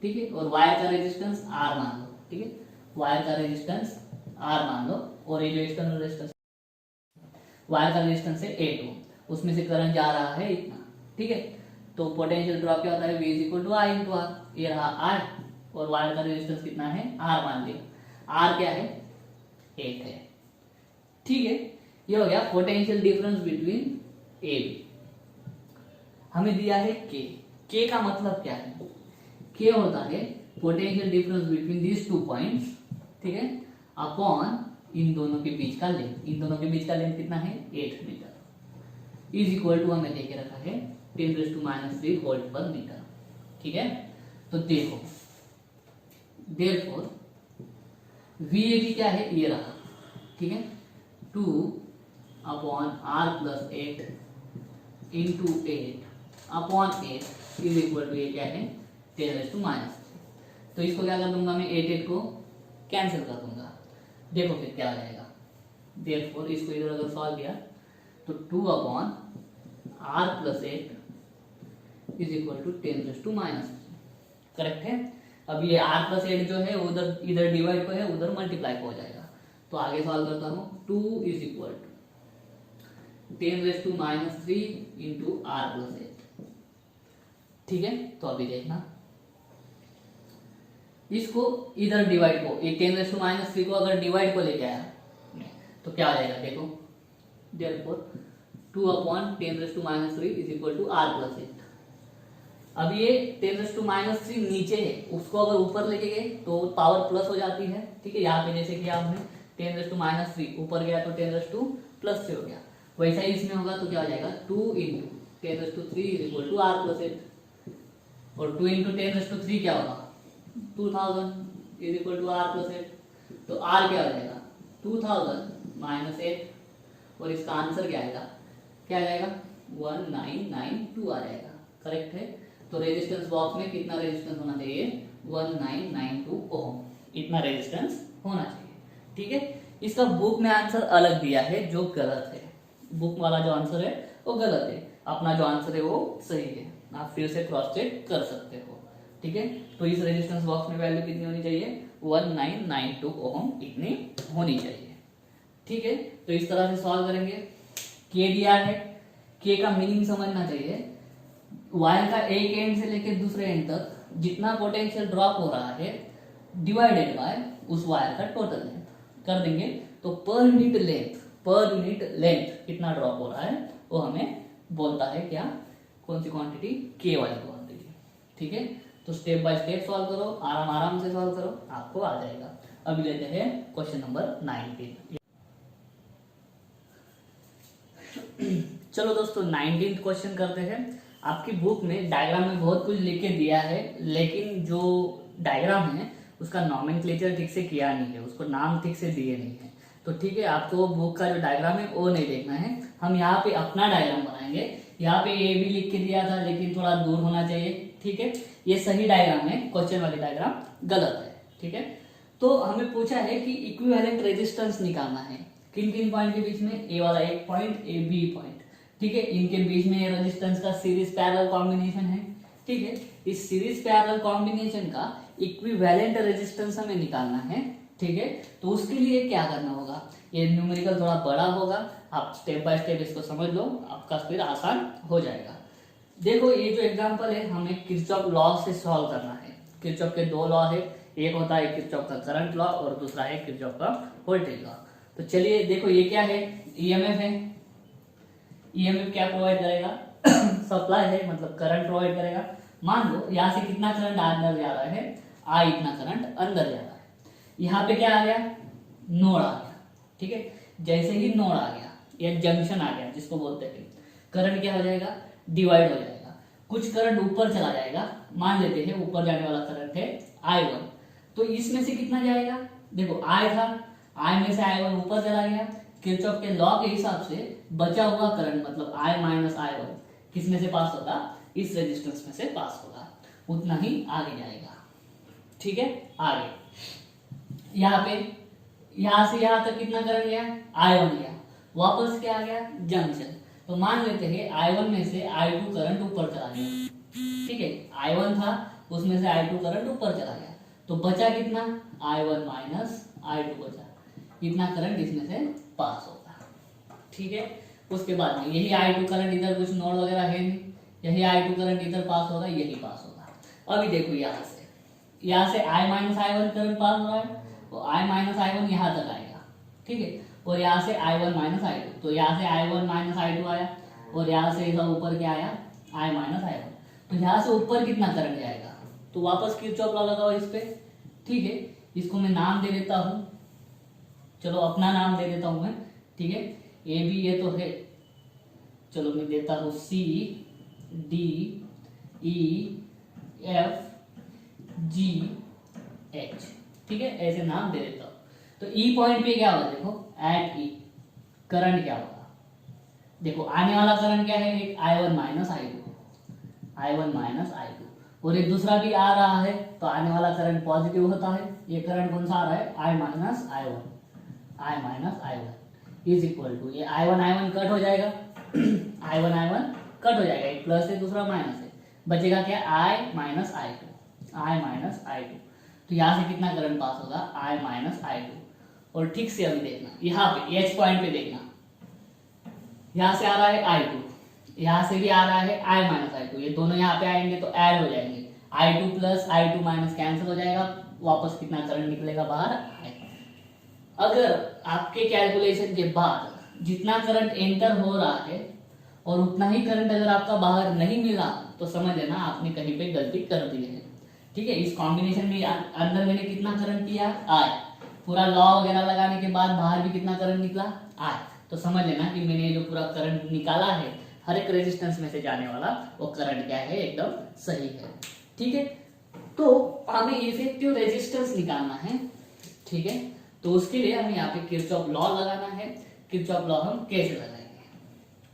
ठीक है, और वायर का रेजिस्टेंस R मान लो। ठीक है, वायर का रेजिस्टेंस R मान लो, और ये जो एक्सटर्नल रेजिस्टेंस वायर का रेजिस्टेंस है 8 ओम, उसमें से करंट जा रहा है इतना। ठीक है, तो पोटेंशियल ड्रॉप क्या होता है, V is equal to I into R। ये रहा R, और वायर का रेजिस्टेंस कितना है R मान लिया, R क्या है 8 है। ठीक है, ये हो गया potential difference between A B. हमें दिया है के का मतलब क्या है, के होता है potential difference between this 2 points. ठीक है, अपॉन इन दोनों के बीच का लेंथ। इन दोनों के बीच का लेंथ कितना है 8 मीटर। इज इक्वल टू हमें देके रखा है 10⁻³ वोल्ट पर मीटर। ठीक है, तो देखो देयरफॉर VAB क्या है ये रहा। ठीक है, 2 upon R plus 8 into 8 upon 8 is equal to ये क्या है 10⁻⁻3। तो इसको क्या कर दूंगा मैं 8 को कैंसिल कर दूंगा। देखो फिर क्या आ जाएगा, देयरफॉर इसको इधर अगर सॉल्व किया तो 2 upon R plus 8 is equal to 10⁻⁻3। Correct है। अब ये R प्लस 8 जो है उधर इधर डिवाइड को है उधर मल्टीप्लाई हो जाएगा। तो आगे सॉल्व करता हूं, 2 is equal to 10⁻³ into R plus 8। ठीक है, तो अभी देखना इसको इधर डिवाइड को, ये 10⁻³ को अगर डिवाइड को लेके आया तो क्या आ जाएगा, देखो therefore 2 upon 10⁻³ is equal to R plus 8। अब ये 10⁻³ नीचे है, उसको अगर ऊपर लेके गए तो पावर प्लस हो जाती है। ठीक है, यहाँ पे जैसे कि आपने 10⁻³ ऊपर गया तो 10⁻+ हो गया, वैसा ही इसमें होगा। तो क्या हो जाएगा 2 into 10⁻³ is equal to R plus 8, और 2 इंटू 10⁻³ क्या होगा 2000 is equal to R plus 8। तो R क्या हो जाएगा 2000 माइनस 8, और इसका आंसर क्या आएगा, क्या आ जाएगा 1992 आ जाएगा। करेक्ट है। तो रेजिस्टेंस बॉक्स में कितना रेजिस्टेंस होना चाहिए 1992 ओम, इतना रेजिस्टेंस होना चाहिए। ठीक है, इसका बुक में आंसर अलग दिया है जो गलत है। बुक वाला जो आंसर है वो गलत है, अपना जो आंसर है वो सही है। आप फिर से क्रॉस चेक कर सकते हो। ठीक है, तो इस रेजिस्टेंस बॉक्स में वैल्यू कितनी होनी चाहिए 1992 ओम इतनी होनी चाहिए। ठीक है, तो इस तरह से सॉल्व करेंगे। के दिया है, के का मीनिंग समझना चाहिए। वायर का एक एंड से लेकर दूसरे एंड तक जितना पोटेंशियल ड्रॉप हो रहा है डिवाइडेड बाय उस वायर का टोटल लेंथ कर देंगे, तो पर यूनिट लेंथ कितना ड्रॉप हो रहा है वो हमें बोलता है क्या, कौन सी क्वांटिटी, के वाली क्वांटिटी। ठीक है, तो स्टेप बाय स्टेप सॉल्व करो, आराम से सॉल्व करो, आपको आ जाएगा। अभी लेते हैं क्वेश्चन नंबर 19। चलो दोस्तों 19th क्वेश्चन करते हैं। आपकी बुक में डायग्राम में बहुत कुछ लिख के दिया है, लेकिन जो डायग्राम है उसका नॉमेनक्लेचर ठीक से किया नहीं है, उसको नाम ठीक से दिए नहीं है। तो ठीक है, आपको बुक का जो डायग्राम है वो नहीं देखना है, हम यहाँ पे अपना डायग्राम बनाएंगे। यहाँ पे ए भी लिख के दिया था लेकिन थोड़ा दूर होना चाहिए। ठीक है, ये सही डायग्राम है, क्वेश्चन वाली डायग्राम गलत है। ठीक है, तो हमें पूछा है कि इक्विवेलेंट रेजिस्टेंस निकालना है किन किन पॉइंट के बीच में, ए वाला एक पॉइंट, ए बी पॉइंट। ठीक है, इनके बीच में रेजिस्टेंस का सीरीज पैरेलल कॉम्बिनेशन है। ठीक है, इस सीरीज पैरेलल कॉम्बिनेशन का इक्विवेलेंट रेजिस्टेंस हमें निकालना है। ठीक है, तो उसके लिए क्या करना होगा, ये न्यूमेरिकल थोड़ा बड़ा होगा, आप स्टेप बाय स्टेप इसको समझ लो, आपका फिर आसान हो जाएगा। देखो ये जो एग्जांपल है हमें किरचॉफ लॉ से सॉल्व करना है। किरचॉफ के 2 लॉ है, एक होता है किरचॉफ का करंट लॉ और दूसरा है किरचॉफ का वोल्टेज लॉ। तो चलिए देखो ये क्या है, ईएमएफ है। ईएमएफ क्या प्रोवाइड करेगा, सप्लाई है मतलब करंट प्रोवाइड करेगा। मान लो यहाँ से कितना करंट अंदर जा रहा है, आई इतना करंट अंदर जा रहा है। यहाँ पे क्या आ गया, नोड आ गया, ठीक है। जैसे ही नोड आ गया या जंक्शन आ गया जिसको बोलते हैं, करंट क्या हो जाएगा, डिवाइड हो जाएगा। कुछ करंट ऊपर चला जाएगा, मान लेते हैं ऊपर जाने वाला करंट है I1, तो इसमें से कितना जाएगा, देखो I था, I में से I1 ऊपर चला गया, किरचॉफ के लॉ के हिसाब से बचा हुआ करंट मतलब I माइनस I1 किस में से पास होगा, इस रेजिस्टेंस में से पास होगा, उतना ही आगे जाएगा, ठीक है। आगे यहाँ पे यहाँ से यहाँ तक कितना करंट गया, I1 गया, वापस क्या आ गया, जंक्शन। तो मान लेते हैं I1 में से I2 करंट ऊपर चला गया, ठीक है। I1 था, उसमें से I2 करंट ऊपर चला गया, तो बचा कितना, I1 माइनस I2 बचा, इतना करंट इसमें से पास होगा, ठीक है। उसके बाद में यही I2 करंट इधर कुछ नोड वगैरह है नहीं, यही I2 करंट इधर पास होगा, यही पास होगा। अभी देखो यहाँ से I minus I1 current pass हो रहा है, तो I माइनस I1 यहाँ तक आएगा, ठीक है। और यहाँ से I1 माइनस I2, तो यहाँ से I1 माइनस I2 आया, और यहाँ से इधर ऊपर क्या आया, I माइनस I1। तो यहाँ से ऊपर कितना करंट जाएगा, तो वापस किरचॉफ लॉ लगाओ इस पे, ठीक है। इसको मैं नाम दे देता हूँ, चलो अपना नाम दे देता हूँ मैं, ठीक है। ए बी ये तो है, चलो मैं देता हूँ C D E F G H, ठीक है, ऐसे नाम दे देता हूँ। तो ई पॉइंट पे क्या होगा, देखो एट ई करंट क्या होगा, देखो आने वाला करंट क्या है, एक I1 माइनस I2, और एक दूसरा भी आ रहा है, तो आने वाला करंट पॉजिटिव होता है। ये करंट कौन सा आ रहा है, I minus I1 is equal to, ये I1 कट हो जाएगा, I1 कट हो जाएगा, एक प्लस है दूसरा माइनस है, बचेगा क्या, I माइनस I2। तो यहाँ से कितना करंट पास होगा, I माइनस I2। और ठीक से अभी देखना, यहाँ पे एच पॉइंट पे देखना, यहाँ से आ रहा है I2, यहाँ से भी आ रहा है I माइनस I2, ये दोनों यहाँ पे आएंगे तो ऐड हो जाएंगे, I2 plus I2 minus cancel हो जाएगा, वापस कितना करंट निकलेगा बाहर, I। अगर आपके कैलकुलेशन के बाद जितना करंट एंटर हो रहा है और उतना ही करंट अगर आपका बाहर नहीं मिला, तो समझ लेना आपने कहीं पे गलती कर दी है, ठीक है। इस कॉम्बिनेशन में अंदर मैंने कितना करंट किया, I, पूरा लॉ वगैरह लगाने के बाद बाहर भी कितना करंट निकला, I। तो समझ लेना कि मैंने जो पूरा करंट निकाला है हर एक रेजिस्टेंस में से जाने वाला, वो करंट क्या है, एकदम सही है, ठीक है। तो हमें इफेक्टिव रेजिस्टेंस निकालना है, ठीक है। तो उसके लिए हमें यहाँ पे किरचॉफ लॉ लगाना है। किरचॉफ लॉ हम कैसे लगाएंगे,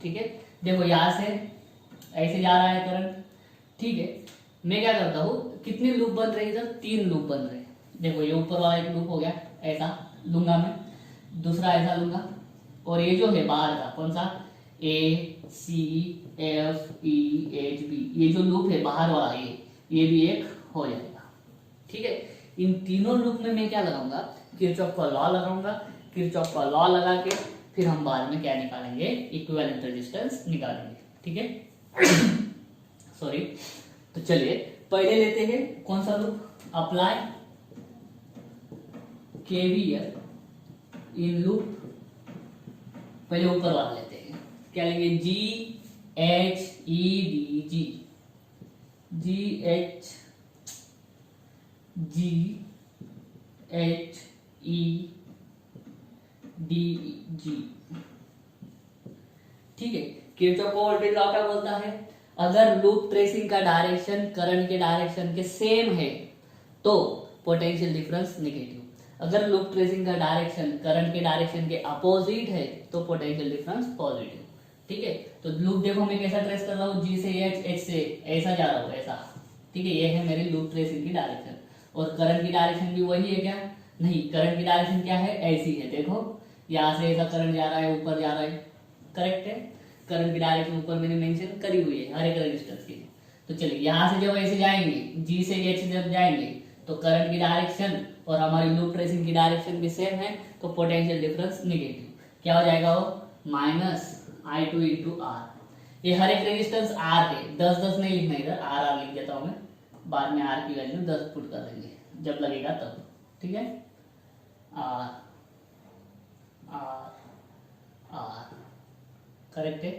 ठीक है। देखो यहाँ से ऐसे जा रहा है करंट, ठीक है। मैं क्या करता हूँ, कितने लूप बन रहे हैं इधर, 3 लूप बन रहे हैं। देखो ये ऊपर वाला एक लूप हो गया, ऐसा लूंगा मैं, दूसरा ऐसा लूंगा, और ये जो है बाहर का कौन सा, A C F E H B, ये जो लूप है बाहर वाला, ये भी एक हो जाएगा, ठीक है। इन तीनों लूप में मैं क्या लगाऊंगा, किरचॉफ का लॉ लगाऊंगा। किरचॉफ का लॉ लगा के फिर हम बाद में क्या निकालेंगे, इक्विवेलेंट रेजिस्टेंस निकालेंगे, ठीक है। सॉरी, तो चलिए पहले लेते हैं कौन सा loop, apply KVL in loop. पहले ऊपर वाला लेते हैं, क्या लेंगे, GHEDG, ठीक है। किरचॉफ का वोल्टेज लॉ क्या बोलता है, अगर लूप ट्रेसिंग का डायरेक्शन करंट के डायरेक्शन के सेम है तो पोटेंशियल डिफरेंस नेगेटिव, अगर लूप ट्रेसिंग का डायरेक्शन करंट के डायरेक्शन के अपोजिट है तो पोटेंशियल डिफरेंस पॉजिटिव, ठीक है। तो लूप देखो मैं कैसा ट्रेस कर रहा हूँ, G से H से ऐसा जा रहा हूँ, ऐसा, ठीक है। ये है मेरी लूप ट्रेसिंग की डायरेक्शन, और करंट की डायरेक्शन भी वही है क्या, नहीं, करंट की डायरेक्शन क्या है, ऐसी है, देखो यहाँ से ऐसा करंट जा रहा है, ऊपर जा रहा है, करेक्ट है। करंट की डायरेक्शन ऊपर मैंने मेंशन करी हुई है हर एक रेजिस्टेंस की। तो चलिए यहाँ से जब ऐसे जाएंगे, G से H जब जाएंगे तो करंट की डायरेक्शन और हमारी लूप ट्रेसिंग की डायरेक्शन भी सेम है, तो पोटेंशियल डिफरेंस नेगेटिव, क्या हो जाएगा वो, माइनस I2 इंटू R। ये हर एक रेजिस्टेंस R है, 10 नहीं लिखना इधर, R लिख देता हूँ मैं, बाद में R की वैल्यू 10 पुट कर देंगे जब लगेगा तब, ठीक है। R करेक्ट है,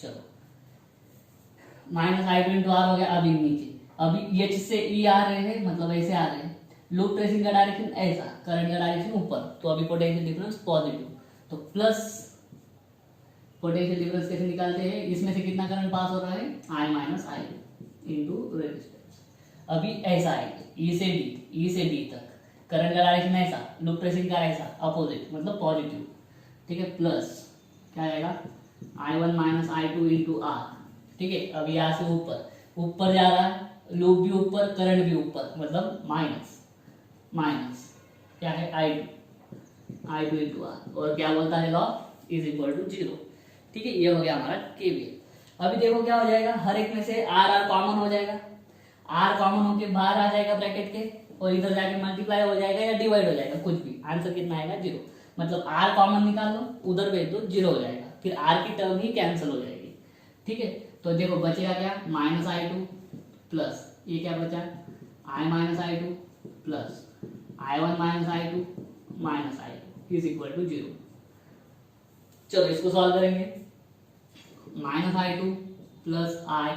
चलो minus I two into R हो गया। अभी नीचे अभी एच से ई आ रहे हैं, मतलब ऐसे आ रहे हैं। लूप ट्रेसिंग का डायरेक्शन ऐसा, करंट का डायरेक्शन ऊपर, तो अभी पोटेंशियल डिफरेंस पॉजिटिव, तो प्लस पोटेंशियल डिफरेंस कैसे निकालते हैं, इसमें से कितना करंट पास हो रहा है, आई माइनस आई इंटू रेजिस्टेंस। अभी ऐसा आएगा ई से डी तक, करंट का डायरेक्शन ऐसा, लूप ट्रेसिंग का ऐसा, अपोजिट मतलब पॉजिटिव, ठीक है। प्लस क्या आएगा, I one minus I two into R, ठीक है। अब यहाँ से ऊपर जा रहा है, लूप भी ऊपर, करंट भी ऊपर, मतलब माइनस क्या है, आई टू इंटू आर, और क्या बोलता है लॉ, इज इक्वल टू 0, ठीक है। ये हो गया हमारा केवीएल। अभी देखो क्या हो जाएगा, हर एक में से आर आर कॉमन हो जाएगा, आर कॉमन होके बाहर आ जाएगा ब्रैकेट के, और इधर जाके मल्टीप्लाई हो जाएगा या डिवाइड हो जाएगा, कुछ भी, आंसर कितना आएगा 0। मतलब आर कॉमन निकाल लो, उधर भेज दो, 0 हो जाएगा, फिर आर की टर्म ही कैंसिल हो जाएगी, ठीक है। तो देखो बचेगा क्या, माइनस आई टू प्लस ये क्या बचा, I minus I two plus I one minus I two minus I two is equal to 0। चलो इसको सॉल्व करेंगे, minus I two plus I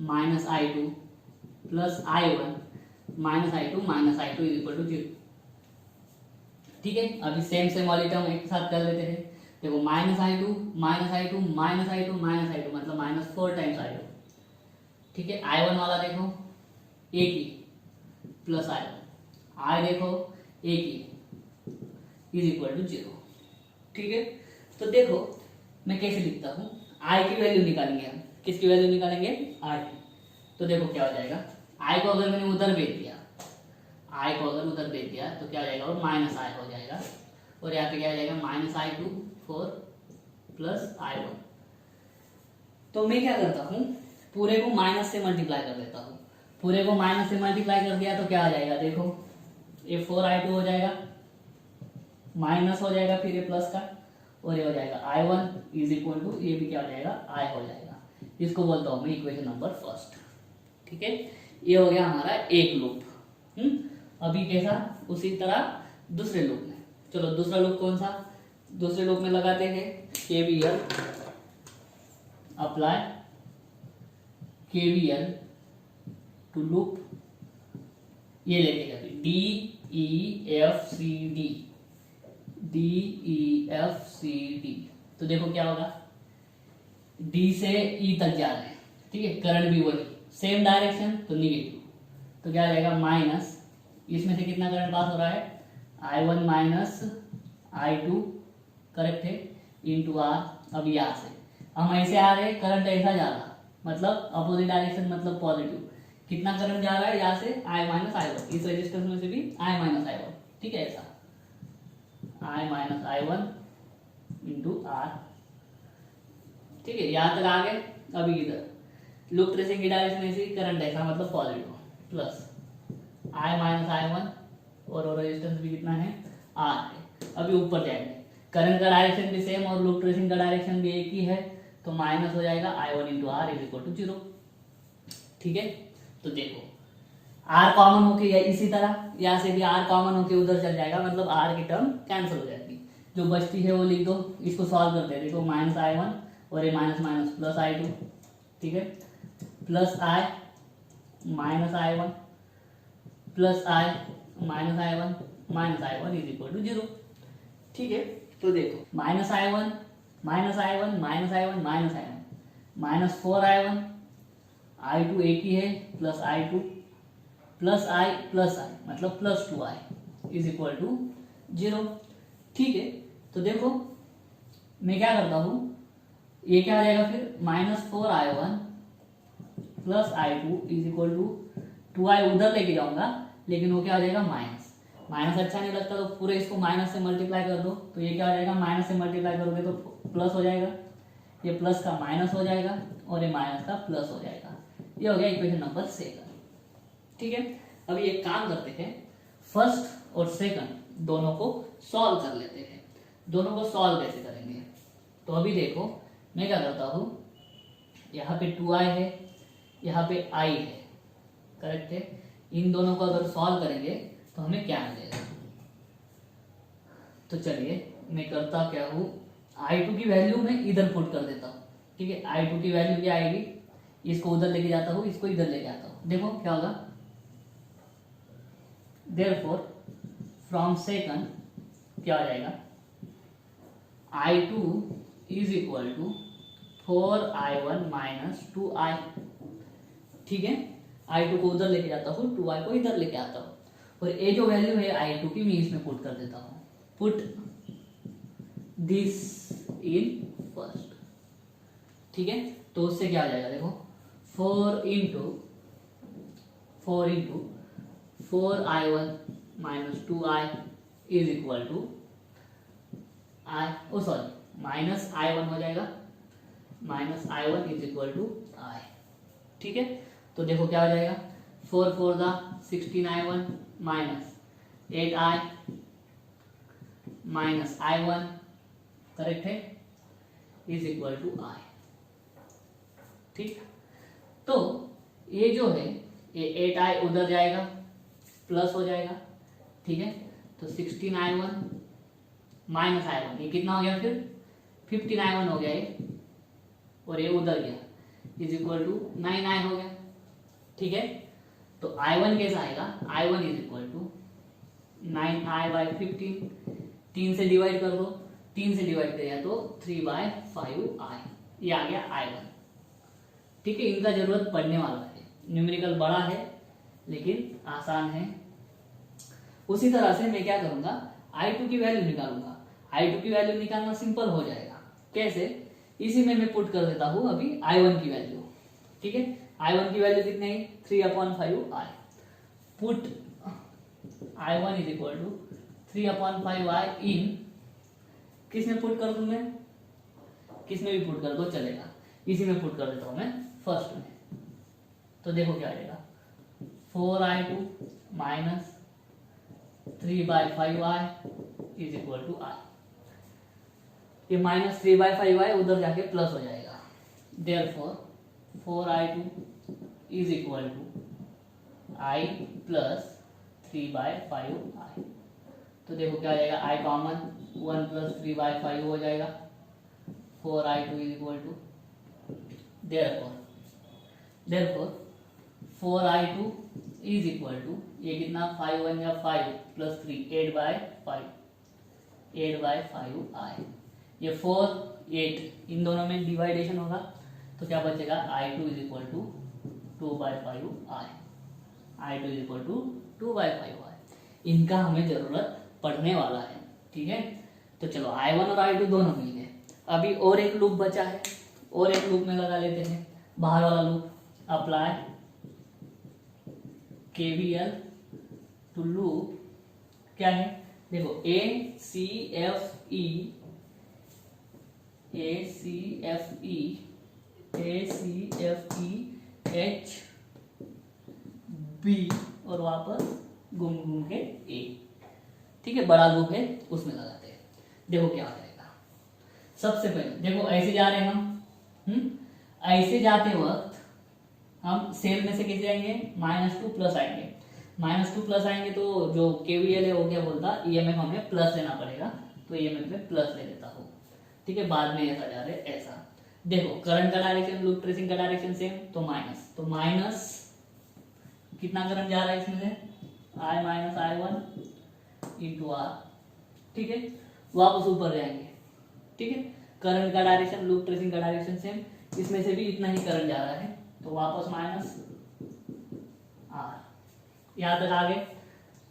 minus I two plus I one minus I two is equal to 0, ठीक है। अभी same वाली term एक साथ कर लेते हैं। देखो minus I two minus I two minus I two minus I two, मतलब माइनस 4 टाइम्स आई टू, ठीक है। आई वन वाला देखो एक ही प्लस आई वन, आई देखो एक ही इज इक्वल टू 0, ठीक है। तो देखो मैं कैसे लिखता हूँ, आई की वैल्यू निकालेंगे हम, किसकी वैल्यू निकालेंगे, आई की। तो देखो क्या हो जाएगा, आई को अगर मैंने उधर भेज दिया, तो क्या हो जाएगा, और माइनस आई हो जाएगा, और यहाँ पे क्या हो जाएगा, minus I two 4 plus I one. तो मैं क्या करता हूँ, पूरे को माइनस से मल्टीप्लाई कर देता हूँ। पूरे को माइनस से मल्टीप्लाई कर दिया तो क्या आ जाएगा, देखो ये 4i2 हो जाएगा, माइनस हो जाएगा फिर ये प्लस का, और ये हो जाएगा i1 इज इक्वल टू, ये भी क्या हो जाएगा, i हो जाएगा। इसको बोलता हूँ मैं इक्वेशन नंबर फर्स्ट, ठीक है। ये हो गया हमारा एक लूप। अभी कैसा, उसी तरह दूसरे लूप में, चलो दूसरा लूप कौन सा, दूसरे लूप में लगाते हैं KVL, apply KVL to loop, ये लेते हैं DEFCD। तो देखो क्या होगा, D से E तक जा रहे हैं, ठीक है, करंट भी वही, सेम डायरेक्शन तो निगेटिव, तो क्या जाएगा माइनस, इसमें से कितना करंट पास हो रहा है, I1 माइनस I2, करेक्ट है, इंटू आर। अब यहाँ से हम ऐसे आ रहे, करंट ऐसा जा रहा, मतलब अपोजिट डायरेक्शन, मतलब पॉजिटिव, कितना करंट जा रहा है यहाँ से, I माइनस I1, इस रेजिस्टेंस में से भी I माइनस I1, ठीक है, ऐसा I minus I1 into R, ठीक है, यहाँ तक आ गए। अभी इधर लूप ट्रेसिंग की डायरेक्शन ऐसी, करंट ऐसा, मतलब positive, plus I minus I1, और रेजिस्टेंस भी कितना है, R है। अभी ऊपर जाएंगे, करंट का डायरेक्शन भी सेम और लूप ट्रेसिंग का डायरेक्शन भी एक ही है, तो माइनस हो जाएगा I1 into R is equal to 0, ठीक है। तो देखो R कॉमन होके या इसी तरह यहाँ से भी R कॉमन होके उधर चल जाएगा, मतलब R की टर्म कैंसिल हो जाएगी, जो बचती है वो लिख दो। इसको सॉल्व करते हैं, देखो माइनस I1 और ये माइनस माइनस प्लस I2, ठीक है, plus I minus I1 plus I minus I1 is equal to 0, ठीक है। तो देखो minus I1 minus I1 minus I1 minus I1 minus 4I1, I2 एक ही है, प्लस I2 प्लस I मतलब plus 2I is equal to 0, ठीक है। तो देखो मैं क्या करता हूँ, ये क्या आ जाएगा फिर, minus 4I1 plus I2 is equal to 2I उधर लेके जाऊंगा, लेकिन वो क्या हो जाएगा, माइनस अच्छा नहीं लगता, तो पूरे इसको माइनस से मल्टीप्लाई कर दो, तो ये क्या हो जाएगा, माइनस से मल्टीप्लाई करोगे तो प्लस हो जाएगा, ये प्लस का माइनस हो जाएगा, और ये माइनस का प्लस हो जाएगा। ये हो गया इक्वेशन नंबर 7, ठीक है। अभी एक काम करते हैं, फर्स्ट और सेकंड दोनों को सॉल्व कर लेते हैं। दोनों को सॉल्व कैसे करेंगे, तो अभी देखो मैं क्या करता हूँ, यहाँ पे 2I है, यहाँ पे I है, करेक्ट है। इन दोनों को अगर सॉल्व करेंगे तो हमें क्या मिलेगा, तो चलिए मैं करता क्या हूँ, I2 की वैल्यू मैं इधर पुट कर देता हूँ, ठीक है, I2 की वैल्यू क्या आएगी, इसको उधर लेके जाता हूँ, इसको इधर लेके आता हूँ, देखो क्या होगा। देयरफॉर फ्रॉम सेकंड क्या हो जाएगा, I2 is equal to 4I1 minus 2I। ठीक है, I2 को उधर लेके जाता हूँ, 2I को इधर लेके आता हूँ, और ये जो वैल्यू है I2 की मैं इसमें पुट कर देता हूँ, पुट दिस इन फर्स्ट। ठीक है, तो उससे क्या आ जाएगा, देखो 4 minus 2I is equal to minus I1 हो जाएगा, minus I1 is equal to I। ठीक है, तो देखो क्या हो जाएगा, 4 4 दा 16I1 minus 8I minus I1, correct है, इज इक्वल टू I। ठीक, तो ये जो है ये 8I उधर जाएगा, प्लस हो जाएगा। ठीक है, तो 16I1 माइनस I1, ये कितना हो गया, फिर 15I1 हो गया ये, और ये उधर गया, इज इक्वल टू 9I हो गया। ठीक है, तो I1 कैसा आएगा, I1 is equal to 9I by 15, 3 से डिवाइड कर दो, 3 से डिवाइड किया तो 3/5I, ये आ गया I1। ठीक है, इनका जरूरत पड़ने वाला है, न्यूमेरिकल बड़ा है लेकिन आसान है। उसी तरह से मैं क्या करूंगा, I2 की वैल्यू निकालूंगा। I2 की वैल्यू निकालना सिंपल हो जाएगा, कैसे, इसी में मैं पुट कर देता हूं अभी I1 की वैल्यू। ठीक है, I1 की वैल्यू कितनी है, 3/5I, put I1 is equal to 3/5I in, किस में पुट कर दूं मैं, किस में भी पुट कर दो चलेगा, इसी में पुट कर देता हूं मैं फर्स्ट में। तो देखो क्या आएगा, 4I2 minus 3/5I is equal to I। ये माइनस 3/5I उधर जाके प्लस हो जाएगा, therefore 4I2 is equal to I plus 3/5I। तो देखो क्या आ जाएगा, I कॉमन, 1 प्लस 3/5 हो जाएगा, 4I2 is equal to, therefore 4I2 is equal to, ये कितना 5 1 या 5 प्लस 3 8/5I, ये 4 8, इन दोनों में डिवाइडेशन होगा तो क्या बचेगा, I2 is equal to 2/5I, I2 is equal to 2/5I। इनका हमें जरूरत पड़ने वाला है। ठीक है, तो चलो I1 और I2 दोनों मिल गए, अभी और एक लूप बचा है, और एक लूप में लगा लेते हैं, बाहर वाला loop, apply KVL to loop, क्या है, देखो ACFE HB और वापस घूम घूम के A। ठीक है, बड़ा लूप है उसमें लगाते हैं, देखो क्या हो जाएगा। सबसे पहले देखो ऐसे जा रहे हैं हम, ऐसे जाते वक्त हम सेल में से कैसे जाएंगे, -2 प्लस आएंगे, -2 प्लस आएंगे तो जो KVL है वो क्या बोलता, EMF हमें प्लस लेना पड़ेगा, तो EMF में प्लस ले लेता हूँ। ठीक है, बाद में ऐसा जा रहे ऐसा, देखो करंट का डायरेक्शन, लूप ट्रेसिंग का डायरेक्शन सेम, तो माइनस कितना करंट जा रहा है इसमें से, I minus I1 into R। ठीक है, वापस ऊपर जाएंगे। ठीक है, करंट का डायरेक्शन, लूप ट्रेसिंग का डायरेक्शन सेम, इसमें से भी इतना ही करंट जा रहा है, तो वापस माइनस R, यहाँ तक आगे,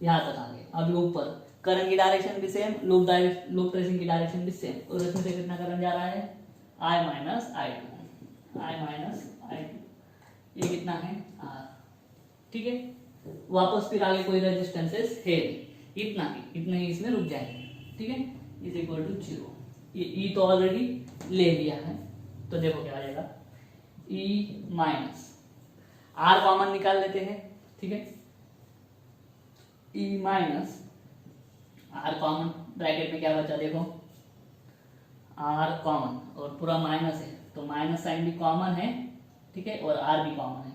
यहाँ तक आगे। अभी ऊपर करंट की डायरेक्शन भी सेम, लूप ट्रेसिंग की डायरेक्शन भी सेम, और इसमें से कितना करंट जा रहा है, I माइनस I2, ये कितना है R। ठीक है, वापस फिर आगे कोई रेजिस्टेंसेस है नहीं, इतना ही इसमें रुक जाएंगे। ठीक है, इज इक्वल टू 0, ये E तो ऑलरेडी ले लिया है, तो देखो क्या आ जाएगा, E माइनस R कॉमन निकाल लेते हैं। ठीक है, E minus R common, bracket में क्या बचा, देखो R कॉमन और पूरा माइनस है, तो माइनस साइन भी कॉमन है। ठीक है, और R भी कॉमन है,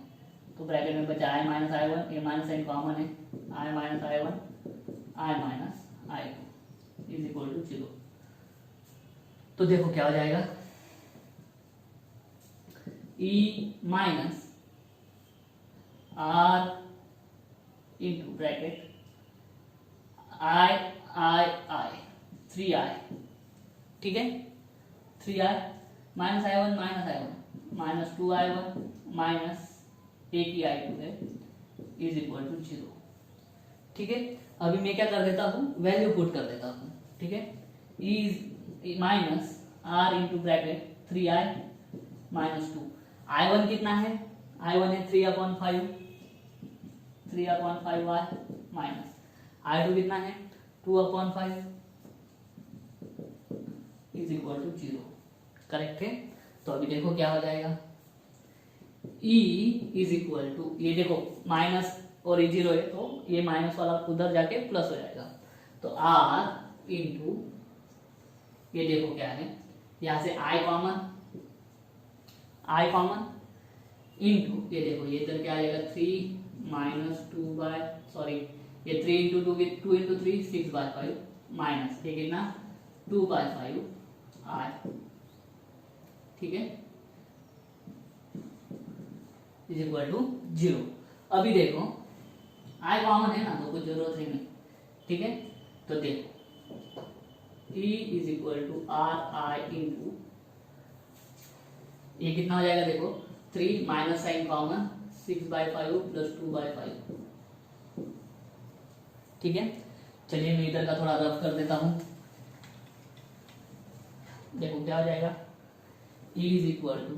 तो ब्रैकेट में बचा I माइनस I1, ये माइनस साइन कॉमन है, I minus I1, I minus I2 is equal to 0। तो देखो क्या हो जाएगा, E minus R into bracket I I I 3i, ठीक है, 3i minus i1 minus 2i1 minus एक ही i2 है इज इक्वल टू 0, ठीक है। अभी मैं क्या कर देता हूँ, वैल्यू पुट कर देता हूँ, ठीक है। Is minus R into bracket 3i minus 2, i1 कितना है, i1 है 3/5 3/5i माइनस i2 कितना है 2/5 इज इक्वल टू 0, करेक्ट है। तो अभी देखो क्या हो जाएगा, E इज इक्वल टू, ये देखो माइनस और ये 0 है तो ये माइनस वाला उधर जाके प्लस हो जाएगा, तो R इंटू ये देखो क्या है, यहां से I कॉमन इंटू ये देखो ये इधर क्या आ जाएगा 3 माइनस 3 इंटू 2 इंटू 3 6/5 माइनस ये कितना 2/5 I, ठीक है, इज इक्वल टू 0। अभी देखो I कॉमन है ना तो कुछ जरूरत है नहीं, ठीक है। तो देखो E is equal to R I into ये कितना हो जाएगा, देखो 3 माइनस साइन कॉमन 6/5 प्लस 2/5, ठीक है। चलिए मैं इधर का थोड़ा रफ कर देता हूं, देखो क्या हो जाएगा, E is equal to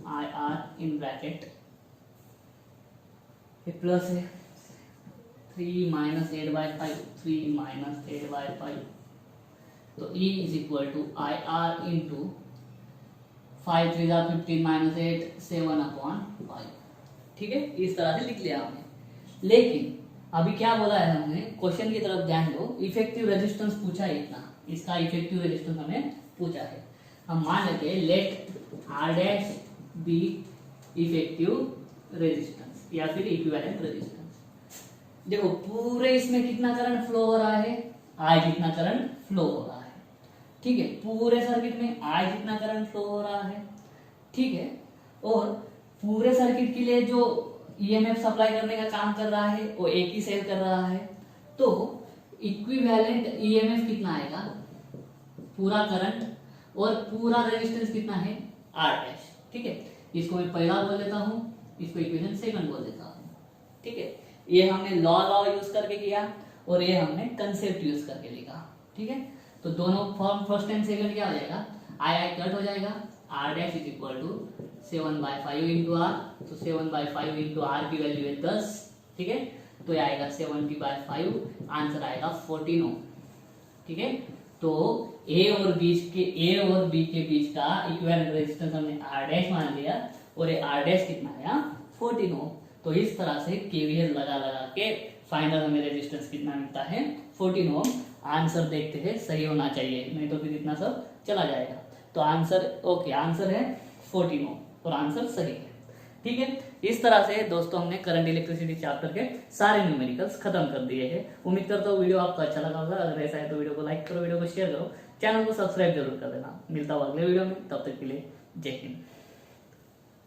I R in bracket plus है 3 माइनस 8/5 3 माइनस 8/5, तो E is equal to I R into 5 3 15 minus 8 7/5, ठीक है। इस तरह से लिख लिया हमने। लेकिन अभी क्या बोला है हमने, क्वेश्चन की तरफ ध्यान दो, इफेक्टिव रेजिस्टेंस पूछा है इतना, इसका इफेक्टिव रेजिस्टेंस हमें पूछा है। हम मान लेते हैं let R dash be effective resistance या फिर इक्विवेलेंट रेजिस्टेंस। देखो पूरे इसमें कितना करंट फ्लो हो रहा है, आई जितना करंट फ्लो हो रहा है, ठीक है। पूरे सर्किट में आई जितना करंट फ्लो हो रहा है, ठीक है। और पूरे सर्किट के लिए जो ईएमएफ सप्लाई करने का काम कर रहा है वो एक ही सेल कर रहा है, तो इक्विवेलेंट ईएमएफ कितना आएगा, पूरा करंट और पूरा रेजिस्टेंस कितना है आर डैश, ठीक है। इसको मैं पहला बोल देता हूं, इसको इक्वेशन सेकंड बोल देता हूं, ठीक है। ये हमने लॉ यूज करके किया और ये हमने कंसेप्ट यूज करके लिखा, ठीक है। तो दोनों फॉर्म फर्स्ट एंड सेकंड क्या हो जाएगा, आई कट हो जाएगा, R dash is equal to 7/5 into R, तो 7/5 इंटू आर की वैल्यू है 10, ठीक है। तो ये आएगा 70/5, आंसर आएगा 14 ओम, ठीक है। तो ए और बी के बीच का इक्विवेलेंट रेजिस्टेंस हमने आर डैश मान लिया और ये आर डैश कितना आया 14 ओम। तो इस तरह से केवीएल लगा के फाइनल हमें रेजिस्टेंस कितना मिलता है 14 ओम। आंसर देखते हैं, सही होना चाहिए, नहीं तो फिर इतना सब चला जाएगा। तो आंसर ओके, आंसर है 14 ओम और आंसर सही है, ठीक है। इस तरह से दोस्तों हमने करंट इलेक्ट्रिसिटी चैप्टर के सारे न्यूमेरिकल्स खत्म कर दिए हैं। उम्मीद करता हूँ वीडियो आपको अच्छा लगा होगा। अगर ऐसा है तो वीडियो को लाइक करो, वीडियो को शेयर करो, चैनल को सब्सक्राइब जरूर कर देना। मिलता हूँ अगले वीडियो में, तब तक के लिए जय हिंद।